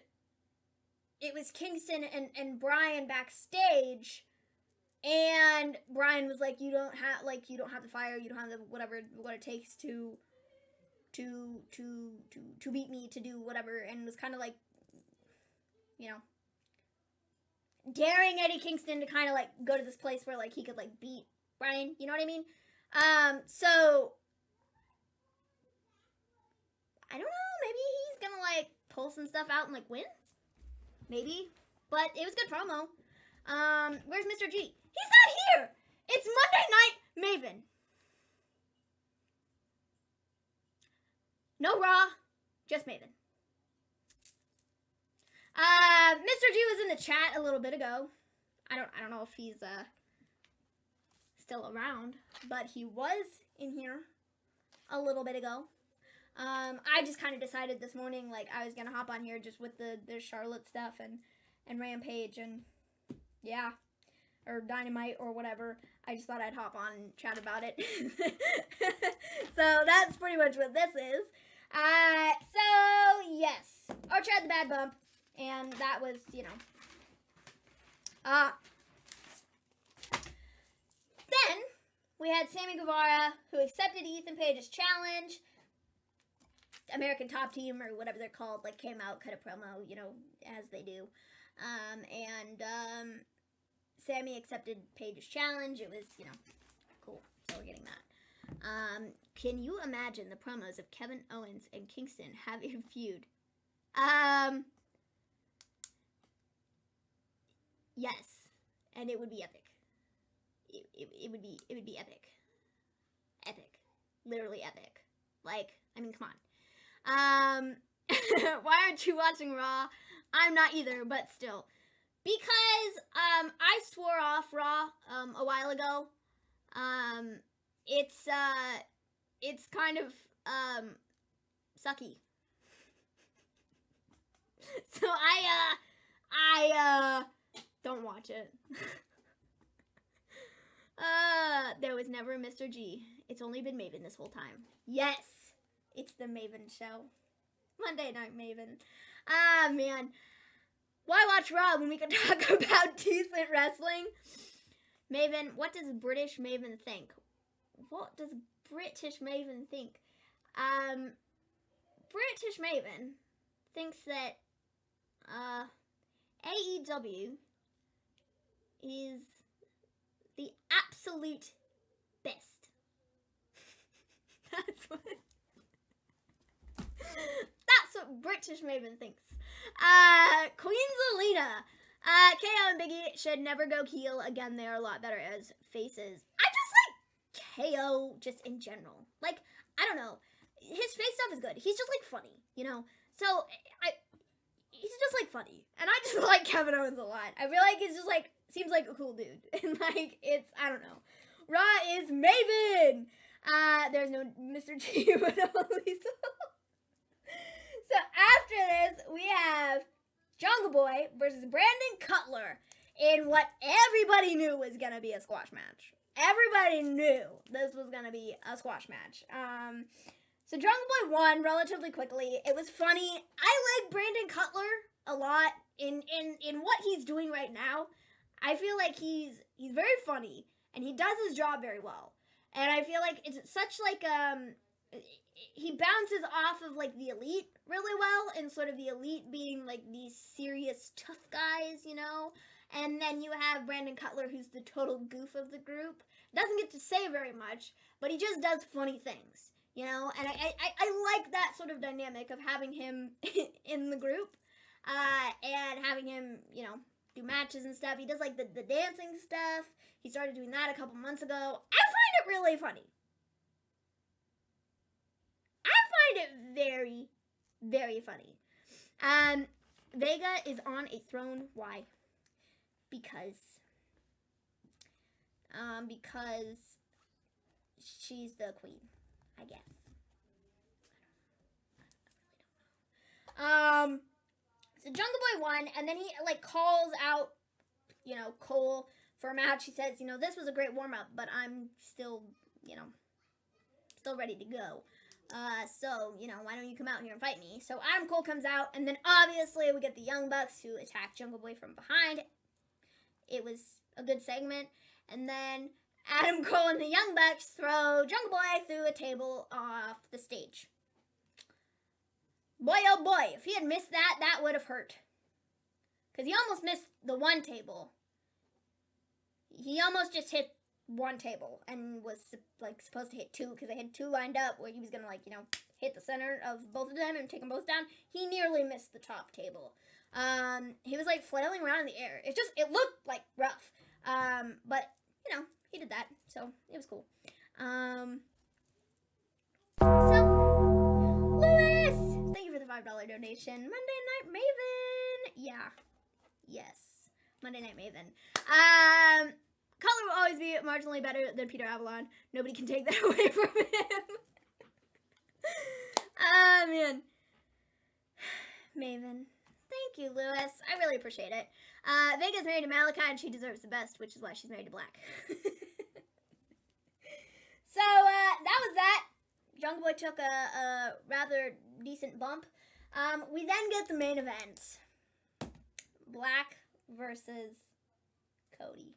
it was Kingston and Bryan backstage, and Bryan was like, you don't have the fire, you don't have the whatever, what it takes to beat me, to do whatever, and it was kind of like, you know, daring Eddie Kingston to kind of, like, go to this place where, like, he could, like, beat Bryan, you know what I mean? So, I don't know, maybe he's gonna, like, pull some stuff out and, like, win? Maybe. But it was good promo. Where's Mr. G? He's not here! It's Monday Night Maven. No Raw, just Maven. Mr. G was in the chat a little bit ago. I don't know if he's still around, but he was in here a little bit ago. I just kind of decided this morning, like, I was gonna hop on here just with the Charlotte stuff and Rampage and yeah, or Dynamite or whatever. I just thought I'd hop on and chat about it. So that's pretty much what this is. So yes, Archer had the bad bump. And that was, you know, then we had Sammy Guevara, who accepted Ethan Page's challenge. American Top Team, or whatever they're called, like, came out, cut a promo, you know, as they do. Sammy accepted Page's challenge. It was, you know, cool. So we're getting that. Can you imagine the promos of Kevin Owens and Kingston having a feud? Yes, and it would be epic. It would be epic. Epic. Literally epic. Like, I mean, come on. Why aren't you watching Raw? I'm not either, but still. Because, I swore off Raw, a while ago. It's kind of, sucky. So I don't watch it. There was never a Mr. G. It's only been Maven this whole time. Yes, it's the Maven show. Monday Night Maven. Ah, man. Why watch Raw when we can talk about decent wrestling? Maven, what does British Maven think? What does British Maven think? British Maven thinks that, AEW is the absolute best. That's what British Maven thinks. Queen Zelina. KO and Biggie should never go heel. Again, they are a lot better as faces. I just like KO just in general. Like, I don't know. His face stuff is good. He's just like funny, you know? So, he's just like funny. And I just like Kevin Owens a lot. I feel like he's just like, seems like a cool dude. And like, it's, I don't know. Raw is Maven. There's no Mr. G, but only So after this, we have Jungle Boy versus Brandon Cutler in what everybody knew was going to be a squash match. Everybody knew this was going to be a squash match. So Jungle Boy won relatively quickly. It was funny. I like Brandon Cutler a lot in what he's doing right now. I feel like he's very funny and he does his job very well. And I feel like it's such like he bounces off of like the Elite really well, and sort of the Elite being like these serious tough guys, you know. And then you have Brandon Cutler, who's the total goof of the group. Doesn't get to say very much, but he just does funny things, you know. And I like that sort of dynamic of having him in the group, and having him, you know, do matches and stuff. He does like the dancing stuff. He started doing that a couple months ago. I find it really funny. I find it very, very funny. Vega is on a throne. Why? Because she's the queen, I guess. So Jungle Boy won, and then he like calls out, you know, Cole for a match. He says, you know, this was a great warm-up, but I'm still, you know, still ready to go. So, you know, why don't you come out here and fight me? So Adam Cole comes out, and then obviously we get the Young Bucks who attack Jungle Boy from behind. It was a good segment. And then Adam Cole and the Young Bucks throw Jungle Boy through a table off the stage. Boy, oh boy, if he had missed that, that would have hurt. Because he almost missed the one table. He almost just hit one table and was like supposed to hit two, because they had two lined up where he was gonna, like, you know, hit the center of both of them and take them both down. He nearly missed the top table. He was like flailing around in the air. It looked like rough. But you know, he did that, so it was cool. So Lewis, thank you for the $5 donation. Monday Night Maven. Yeah. Yes. Monday Night Maven. Cutler will always be marginally better than Peter Avalon. Nobody can take that away from him. Ah, man. Maven. Thank you, Lewis. I really appreciate it. Vega's married to Malakai, and she deserves the best, which is why she's married to Black. So, that was that. Jungle Boy took a rather decent bump. We then get the main event. Black versus Cody.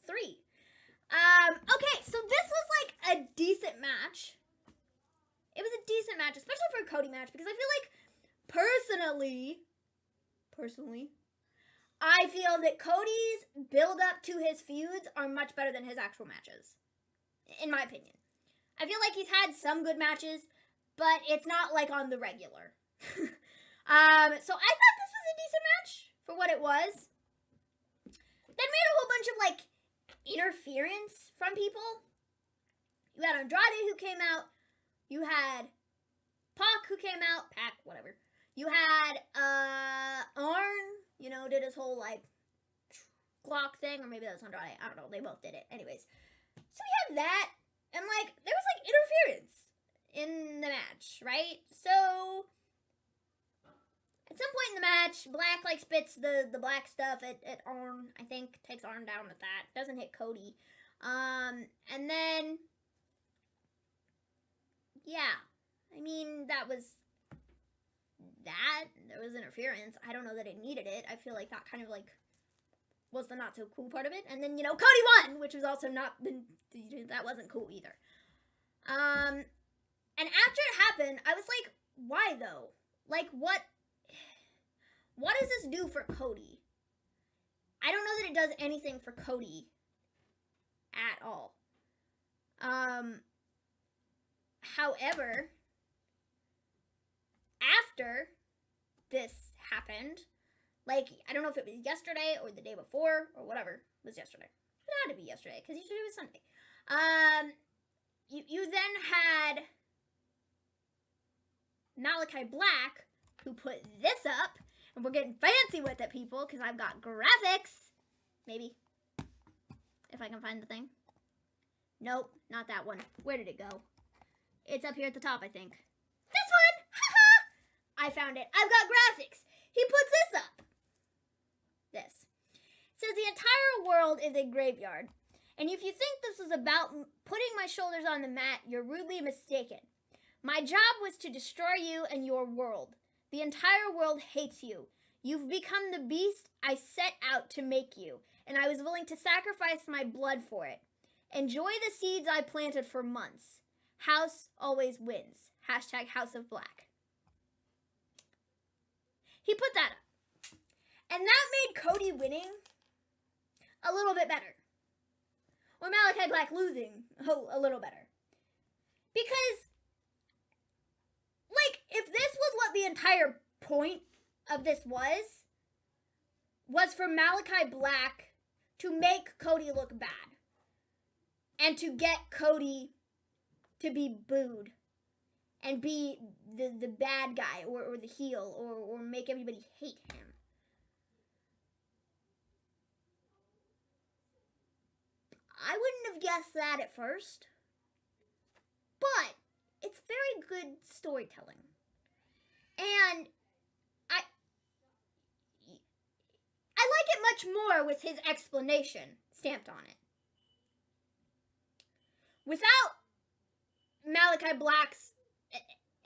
3. Okay, so this was like a decent match. It was a decent match, especially for a Cody match, because I feel like personally, I feel that Cody's build up to his feuds are much better than his actual matches, in my opinion. I feel like he's had some good matches, but it's not like on the regular. So I thought this was a decent match for what it was. Then we had a whole bunch of like interference from people. You had Andrade who came out. You had Pac who came out. Pac, whatever. You had Arn, you know, did his whole like clock thing, or maybe that was Andrade. I don't know. They both did it. Anyways, so we had that, and like there was like interference in the match, right? So at some point in the match, Black like spits the black stuff at Arn. I think takes Arn down with that. Doesn't hit Cody. And then yeah, I mean that was that. There was interference. I don't know that it needed it. I feel like that kind of like was the not so cool part of it. And then, you know, Cody won, which was also not that wasn't cool either. And after it happened, I was like, why though? Like what does this do for Cody? I don't know that it does anything for Cody at all. However, after this happened, like, I don't know if it was yesterday or the day before or whatever. It was yesterday. It had to be yesterday because yesterday was Sunday. You then had Malakai Black, who put this up, and we're getting fancy with it, people, because I've got graphics. Maybe. If I can find the thing. Nope, not that one. Where did it go? It's up here at the top, I think. This one! Haha! I found it. I've got graphics. He puts this up. This. It says the entire world is a graveyard. And if you think this is about putting my shoulders on the mat, you're rudely mistaken. My job was to destroy you and your world. The entire world hates you. You've become the beast I set out to make you, and I was willing to sacrifice my blood for it. Enjoy the seeds I planted for months. House always wins. Hashtag House of Black. He put that up. And that made Cody winning a little bit better. Or Malakai Black losing a little better. Because, like, if this was what the entire point of this was for Malakai Black to make Cody look bad. And to get Cody to be booed. And be the bad guy or the heel or make everybody hate him. I wouldn't have guessed that at first. But it's very good storytelling. And I like it much more with his explanation stamped on it. Without Malakai Black's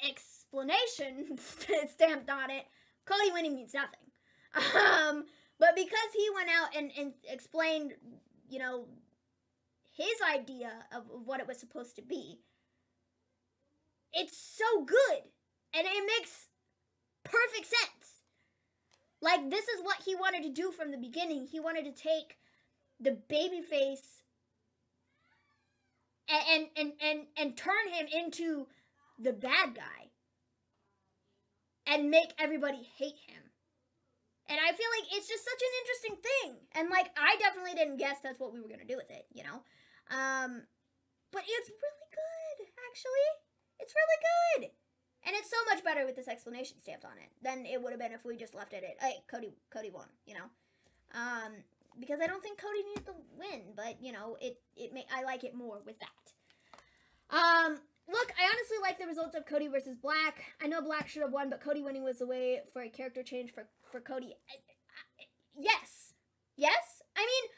explanation stamped on it, Cody winning means nothing. But because he went out and explained, you know, his idea of what it was supposed to be, it's so good. And it makes perfect sense. Like, this is what he wanted to do from the beginning. He wanted to take the babyface and turn him into the bad guy. And make everybody hate him. And I feel like it's just such an interesting thing. And, like, I definitely didn't guess that's what we were going to do with it, you know? But it's really good, actually. It's really good. And it's so much better with this explanation stamped on it than it would have been if we just left it at, hey, Cody won, you know? Because I don't think Cody needed to win, but, you know, I like it more with that. Look, I honestly like the results of Cody versus Black. I know Black should have won, but Cody winning was the way for a character change for Cody. Yes. Yes? I mean,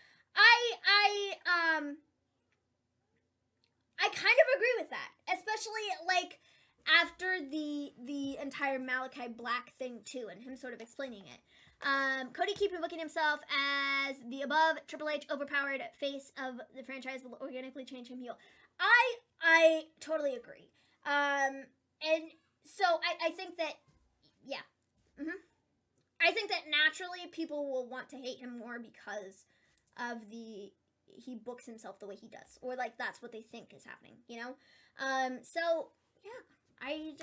I kind of agree with that. Especially, like, after the entire Malakai Black thing, too, and him sort of explaining it. Cody keeping booking himself as the above Triple H overpowered face of the franchise will organically change him heel. I totally agree. And so I think that, yeah. I think that naturally people will want to hate him more because of he books himself the way he does. Or, like, that's what they think is happening, you know? So, yeah. I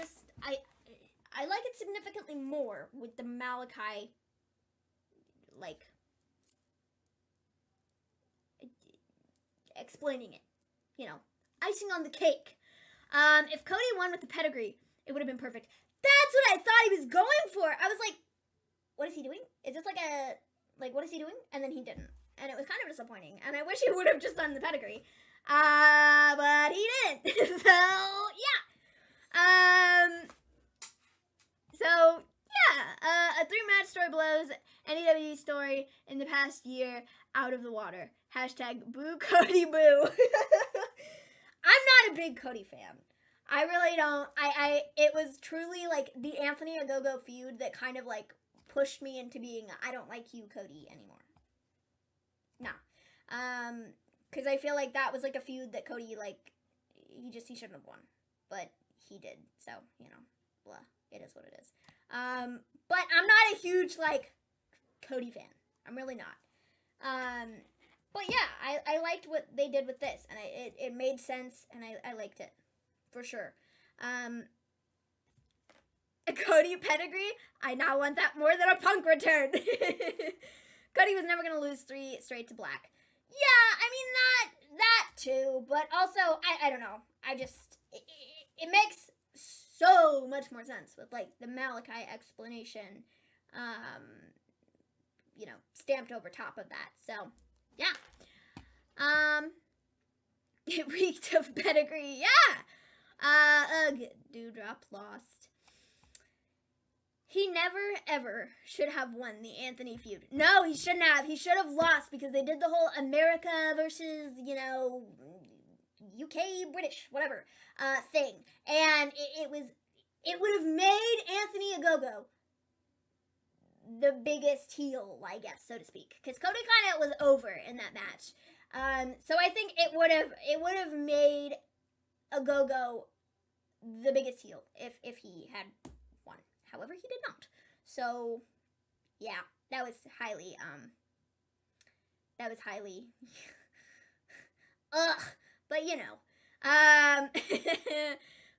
like it significantly more with the Malakai, like, explaining it, you know, icing on the cake. If Cody won with the pedigree, it would have been perfect. That's what I thought he was going for. I was like, what is he doing? Is this what is he doing? And then he didn't. And it was kind of disappointing. And I wish he would have just done the pedigree. But he didn't. So, yeah. A 3-match story blows AEW story in the past year out of the water. Hashtag boo Cody boo. I'm not a big Cody fan. I really don't. It was truly like the Anthony Ogogo feud that kind of like pushed me into being I don't like you, Cody, anymore. Nah. Because I feel like that was like a feud that Cody like he shouldn't have won. But he did. So, you know, blah. It is what it is. But I'm not a huge, like, Cody fan. I'm really not. But yeah, I liked what they did with this, and it made sense, and I liked it, for sure. Cody pedigree, I now want that more than a Punk return. Cody was never going to lose 3 straight to Black. Yeah, I mean, that too, but also, I don't know. I just, it makes so much more sense with, like, the Malakai explanation, you know, stamped over top of that. So, yeah. It reeked of pedigree. Yeah. Dewdrop lost. He never, ever should have won the Anthony feud. No, he shouldn't have. He should have lost because they did the whole America versus, you know, UK, British, whatever, thing. And it would have made Anthony Ogogo the biggest heel, I guess, so to speak. Because Cody kind of was over in that match. So I think it would have made Ogogo the biggest heel if he had won. However, he did not. So, yeah, that was highly, ugh, but you know,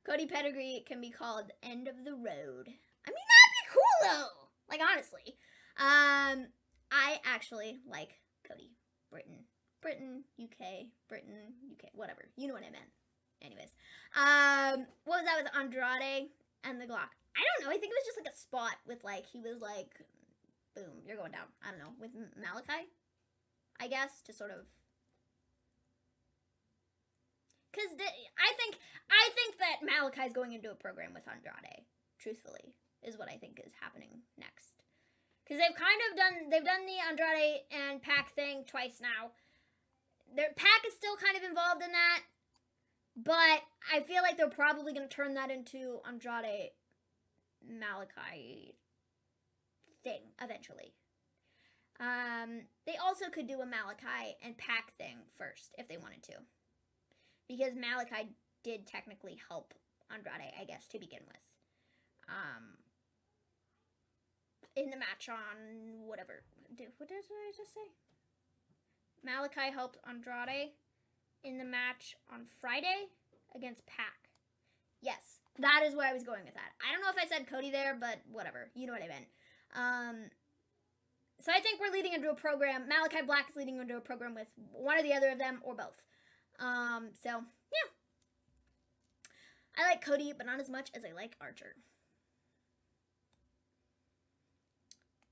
Cody pedigree can be called end of the road. I mean, that'd be cool though. Like, honestly, I actually like Cody. Britain, UK, whatever. You know what I meant. Anyways, what was that with Andrade and the Glock? I don't know. I think it was just like a spot with like, he was like, boom, you're going down. I don't know. With Malakai, I guess, to sort of. Because I think that Malakai's going into a program with Andrade, truthfully, is what I think is happening next. Because they've done the Andrade and Pac thing twice now. Pac is still kind of involved in that, but I feel like they're probably going to turn that into Andrade Malakai thing eventually. They also could do a Malakai and Pac thing first if they wanted to, because Malakai did technically help Andrade, I guess, to begin with. In the match on whatever. What did I just say? Malakai helped Andrade in the match on Friday against Pac. Yes, that is where I was going with that. I don't know if I said Cody there, but whatever. You know what I meant. So I think we're leading into a program. Malakai Black is leading into a program with one or the other of them, or both. So, yeah. I like Cody, but not as much as I like Archer.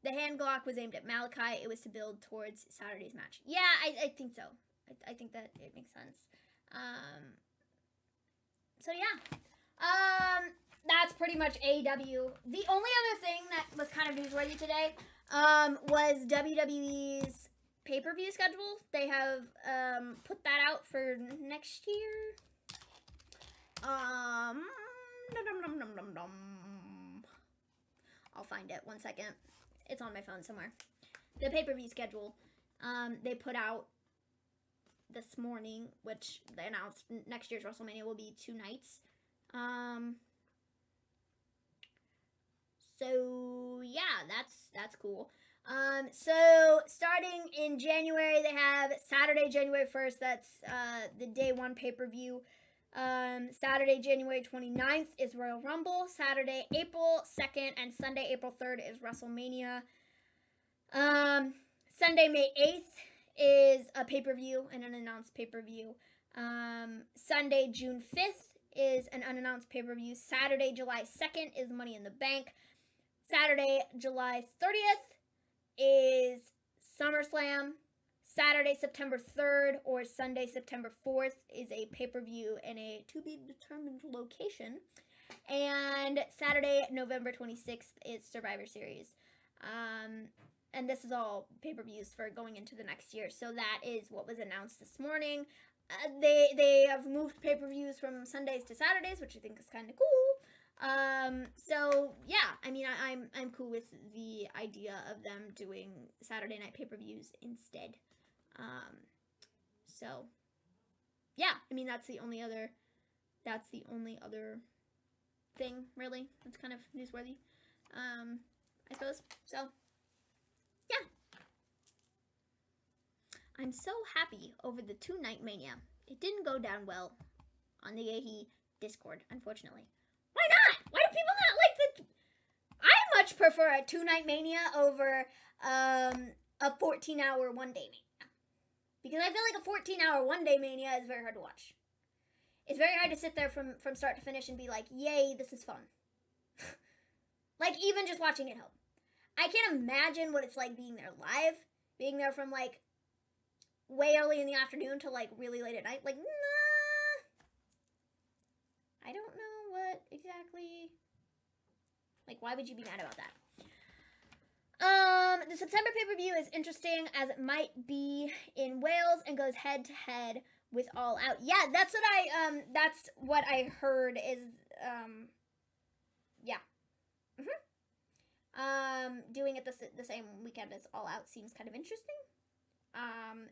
The hand Glock was aimed at Malakai. It was to build towards Saturday's match. Yeah, I think so. I think that it makes sense. So, yeah. That's pretty much AEW. The only other thing that was kind of newsworthy today was WWE's pay-per-view schedule. They have put that out for next year. I'll find it. 1 second. It's on my phone somewhere. The pay-per-view schedule they put out this morning, which they announced next year's WrestleMania will be 2 nights. So yeah, that's cool. So starting in January, they have Saturday, January 1st. That's the day 1 pay-per-view. Saturday, January 29th is Royal Rumble. Saturday, April 2nd, and Sunday, April 3rd is WrestleMania. Sunday, May 8th is a pay-per-view, an unannounced pay-per-view. Sunday, June 5th is an unannounced pay-per-view. Saturday, July 2nd is Money in the Bank. Saturday, July 30th is SummerSlam. Saturday, September 3rd or Sunday, September 4th is a pay-per-view in a to-be-determined location. And Saturday, November 26th is Survivor Series. And this is all pay-per-views for going into the next year. So that is what was announced this morning. They have moved pay-per-views from Sundays to Saturdays, which I think is kind of cool. So yeah, I mean, I'm cool with the idea of them doing Saturday night pay-per-views instead. So yeah, I mean, that's the only other thing really that's kind of newsworthy, I suppose. So yeah. I'm so happy over the 2-night mania. It didn't go down well on the AEW Discord, unfortunately. Why not? Why do people not like the... I much prefer a 2-night mania over a 14-hour one-day mania. Because I feel like a 14-hour one-day mania is very hard to watch. It's very hard to sit there from start to finish and be like, yay, this is fun. Like, even just watching at home. I can't imagine what it's like being there live. Being there from, like, way early in the afternoon to, like, really late at night. Like, nah. I don't know what exactly... Like, why would you be mad about that? The September pay-per-view is interesting as it might be in Wales and goes head-to-head with All Out. Yeah, that's what I heard is, yeah. Doing it the same weekend as All Out seems kind of interesting.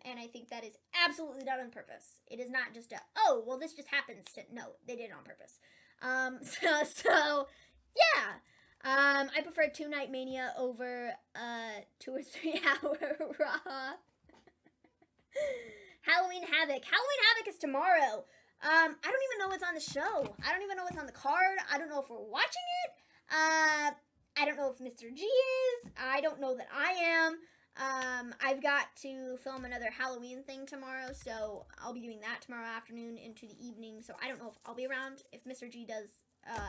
And I think that is absolutely done on purpose. It is not just oh, well, this just happens to, no, they did it on purpose. So, yeah. I prefer 2-night mania over 2 or 3 hour Raw. Halloween Havoc. Halloween Havoc is tomorrow. I don't even know what's on the show. I don't even know what's on the card. I don't know if we're watching it. I don't know if Mr. G is. I don't know that I am. I've got to film another Halloween thing tomorrow, so I'll be doing that tomorrow afternoon into the evening. So I don't know if I'll be around. If Mr. G does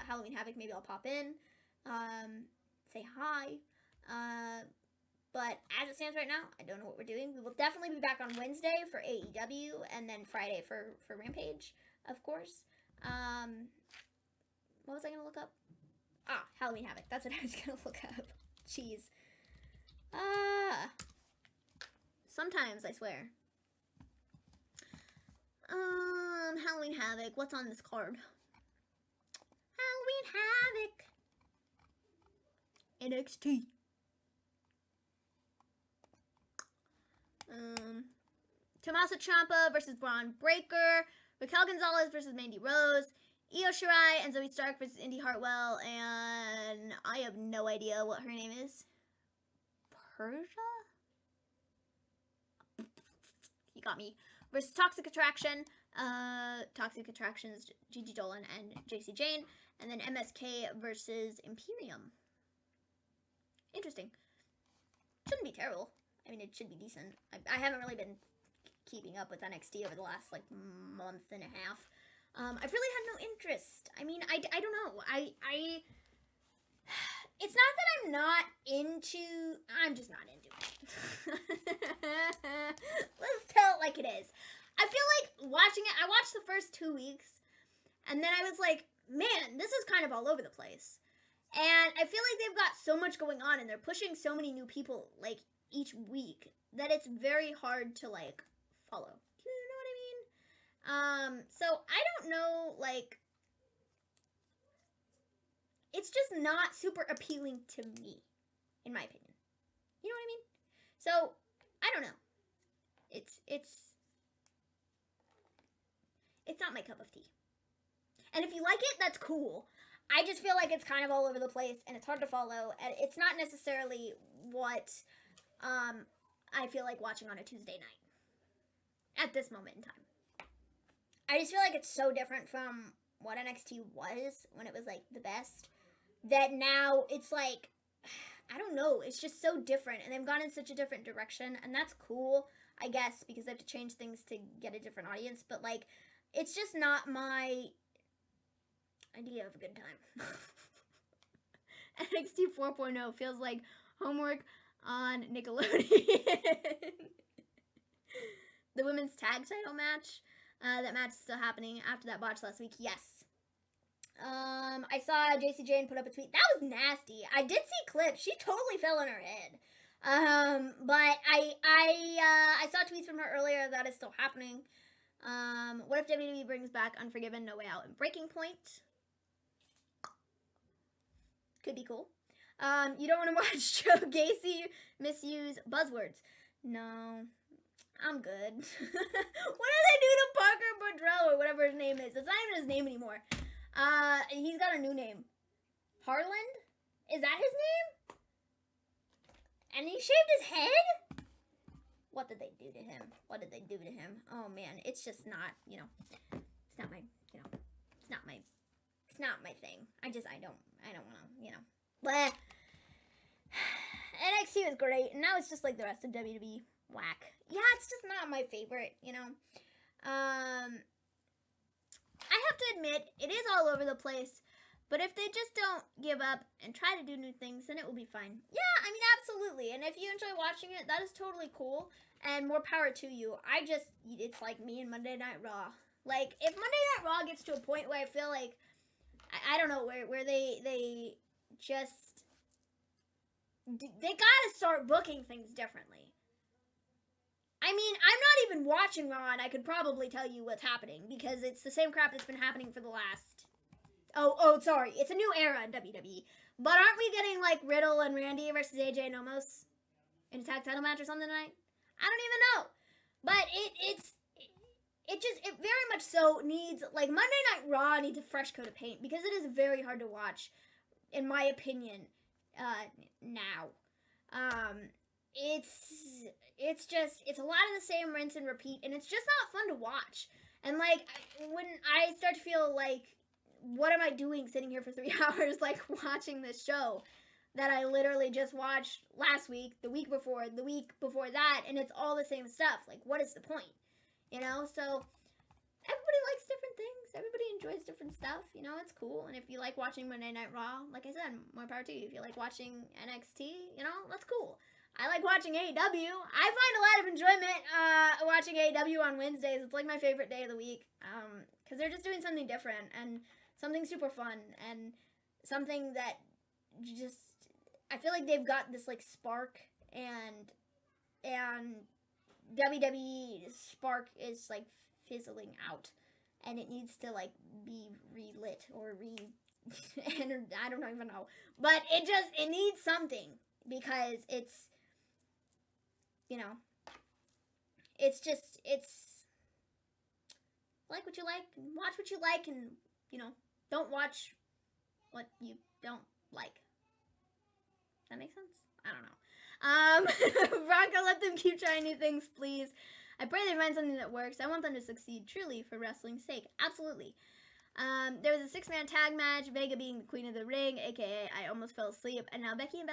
Halloween Havoc, maybe I'll pop in. Say hi. But as it stands right now, I don't know what we're doing. We will definitely be back on Wednesday for AEW, and then Friday for Rampage, of course. What was I gonna look up? Ah, Halloween Havoc. That's what I was gonna look up. Jeez. Sometimes, I swear. Halloween Havoc. What's on this card? Halloween Havoc. NXT. Tommaso Ciampa versus Braun Breaker. Raquel Gonzalez versus Mandy Rose. Io Shirai and Zoe Stark versus Indy Hartwell. And I have no idea what her name is. Persia? You got me. Versus Toxic Attraction. Toxic Attraction's Gigi Dolan and JC Jane. And then MSK versus Imperium. Interesting. Shouldn't be terrible. I mean, it should be decent. I haven't really been keeping up with NXT over the last, like, month and a half. I've really had no interest. I mean, I don't know. It's not that I'm not into... I'm just not into it. Let's tell it like it is. I feel like watching it... I watched the first 2 weeks, and then I was like, man, this is kind of all over the place. And I feel like they've got so much going on, and they're pushing so many new people, like, each week, that it's very hard to, like, follow. Do you know what I mean? So I don't know, like, it's just not super appealing to me, in my opinion. You know what I mean? So, I don't know. It's not my cup of tea. And if you like it, that's cool. I just feel like it's kind of all over the place, and it's hard to follow, and it's not necessarily what I feel like watching on a Tuesday night at this moment in time. I just feel like it's so different from what NXT was when it was, like, the best, that now it's like, I don't know, it's just so different, and they've gone in such a different direction, and that's cool, I guess, because they have to change things to get a different audience, but, like, it's just not my idea of a good time. NXT 4.0 feels like homework on Nickelodeon. The women's tag title match. That match is still happening after that botch last week. Yes. I saw JC Jane put up a tweet. That was nasty. I did see clips. She totally fell on her head. But I saw tweets from her earlier that is still happening. What if WWE brings back Unforgiven, No Way Out, and Breaking Point? Could be cool. You don't want to watch Joe Gacy misuse buzzwords. No, I'm good. What did they do to Parker Boudreaux or whatever his name is? It's not even his name anymore. He's got a new name. Harland? Is that his name? And he shaved his head? what did they do to him? What did they do to him? Oh man, it's just not, you know, it's not my, you know, it's not my thing. I don't want to, you know, bleh. NXT was great, and now it's just like the rest of WWE, whack. Yeah, it's just not my favorite, you know. I have to admit, it is all over the place, but if they just don't give up and try to do new things, then it will be fine. Yeah, I mean, absolutely, and if you enjoy watching it, that is totally cool, and more power to you. It's like me and Monday Night Raw. Like, if Monday Night Raw gets to a point where I feel like, I don't know, where they just, they gotta start booking things differently. I mean, I'm not even watching Raw, and I could probably tell you what's happening, because it's the same crap that's been happening for the last... Oh, sorry. It's a new era in WWE. But aren't we getting, like, Riddle and Randy versus AJ and Omos in a tag title match or something tonight? I don't even know. But it very much so needs, like, Monday Night Raw needs a fresh coat of paint, because it is very hard to watch, in my opinion, now. It's a lot of the same rinse and repeat, and it's just not fun to watch. And, like, when I start to feel like, what am I doing sitting here for 3 hours, like, watching this show that I literally just watched last week, the week before that, and it's all the same stuff. Like, what is the point? You know, so everybody likes different things. Everybody enjoys different stuff. You know, it's cool. And if you like watching Monday Night Raw, like I said, more power to you. If you like watching NXT, you know, that's cool. I like watching AEW. I find a lot of enjoyment watching AEW on Wednesdays. It's like my favorite day of the week, because they're just doing something different and something super fun and something that just, I feel like they've got this, like, spark, and WWE's spark is, like, fizzling out, and it needs to, like, be relit or and I don't even know, but it needs something, because it's, you know, it's like what you like, and watch what you like, and, you know, don't watch what you don't like. That makes sense? I don't know. Bronco, let them keep trying new things, please. I pray they find something that works. I want them to succeed, truly, for wrestling's sake. Absolutely. There was a 6-man tag match, Vega being the queen of the ring, aka I almost fell asleep, and now Becky and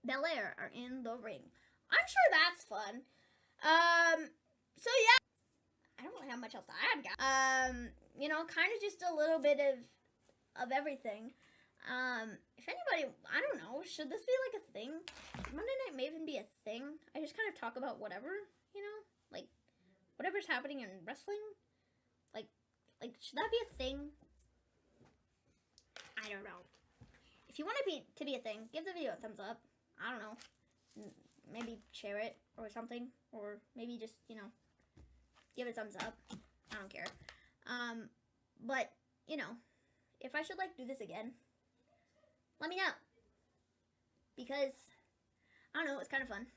Belair are in the ring. I'm sure that's fun. So yeah, I don't really have much else to add, guys. You know, kind of just a little bit of everything. If anybody, I don't know, should this be like a thing? Should Monday Night Maven be a thing? I just kind of talk about whatever, you know? Like, whatever's happening in wrestling? Like, should that be a thing? I don't know. If you want it to be a thing, give the video a thumbs up. I don't know. Maybe share it or something. Or maybe just, you know, give it a thumbs up. I don't care. But, you know, if I should, like, do this again, let me know. Because, I don't know, it's kind of fun.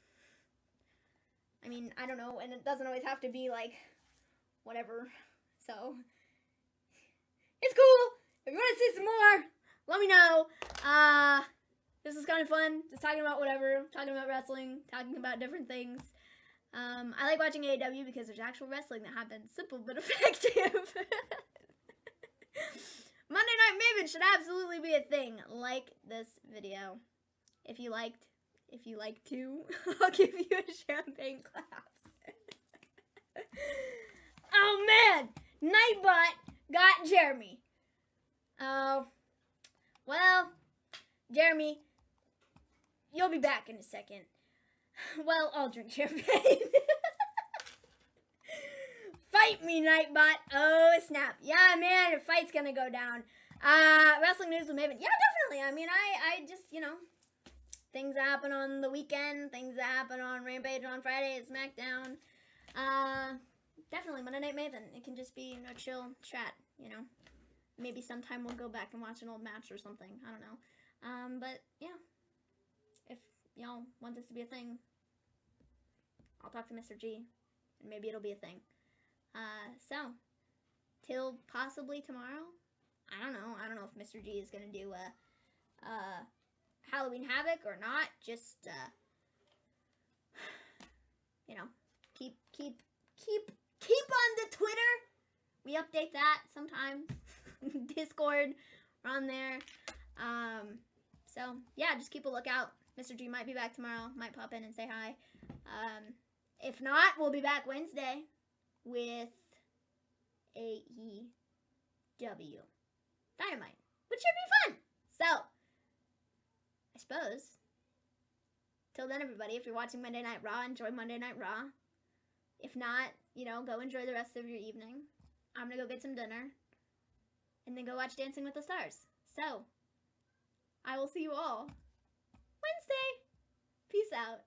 I mean, I don't know, and it doesn't always have to be, like, whatever. So, it's cool. If you want to see some more, let me know. This is kind of fun. Just talking about whatever. Talking about wrestling. Talking about different things. I like watching AEW because there's actual wrestling that happens. Simple but effective. Monday Night Maven should absolutely be a thing. Like this video. If you like to, I'll give you a champagne clap. Oh man! Nightbot got Jeremy. Oh. Well, Jeremy, you'll be back in a second. Well, I'll drink champagne. Fight me, Nightbot. Oh, snap. Yeah, man, a fight's gonna go down. Wrestling news with Maven. Yeah, definitely. I mean, I just, you know, things that happen on the weekend, things that happen on Rampage on Friday at SmackDown. Definitely Monday Night Maven. It can just be, you know, chill chat, you know. Maybe sometime we'll go back and watch an old match or something. I don't know. But, yeah. If y'all want this to be a thing, I'll talk to Mr. G, and maybe it'll be a thing. So, till possibly tomorrow. I don't know. I don't know if Mr. G is gonna do a Halloween Havoc or not. Just, you know, Keep on the Twitter. We update that sometimes. Discord, we're on there. So yeah, just keep a lookout. Mr. G might be back tomorrow. Might pop in and say hi. If not, we'll be back Wednesday with AEW Dynamite, which should be fun. So, I suppose, till then, everybody, if you're watching Monday Night Raw, enjoy Monday Night Raw. If not, you know, go enjoy the rest of your evening. I'm gonna go get some dinner and then go watch Dancing with the Stars. So, I will see you all Wednesday. Peace out.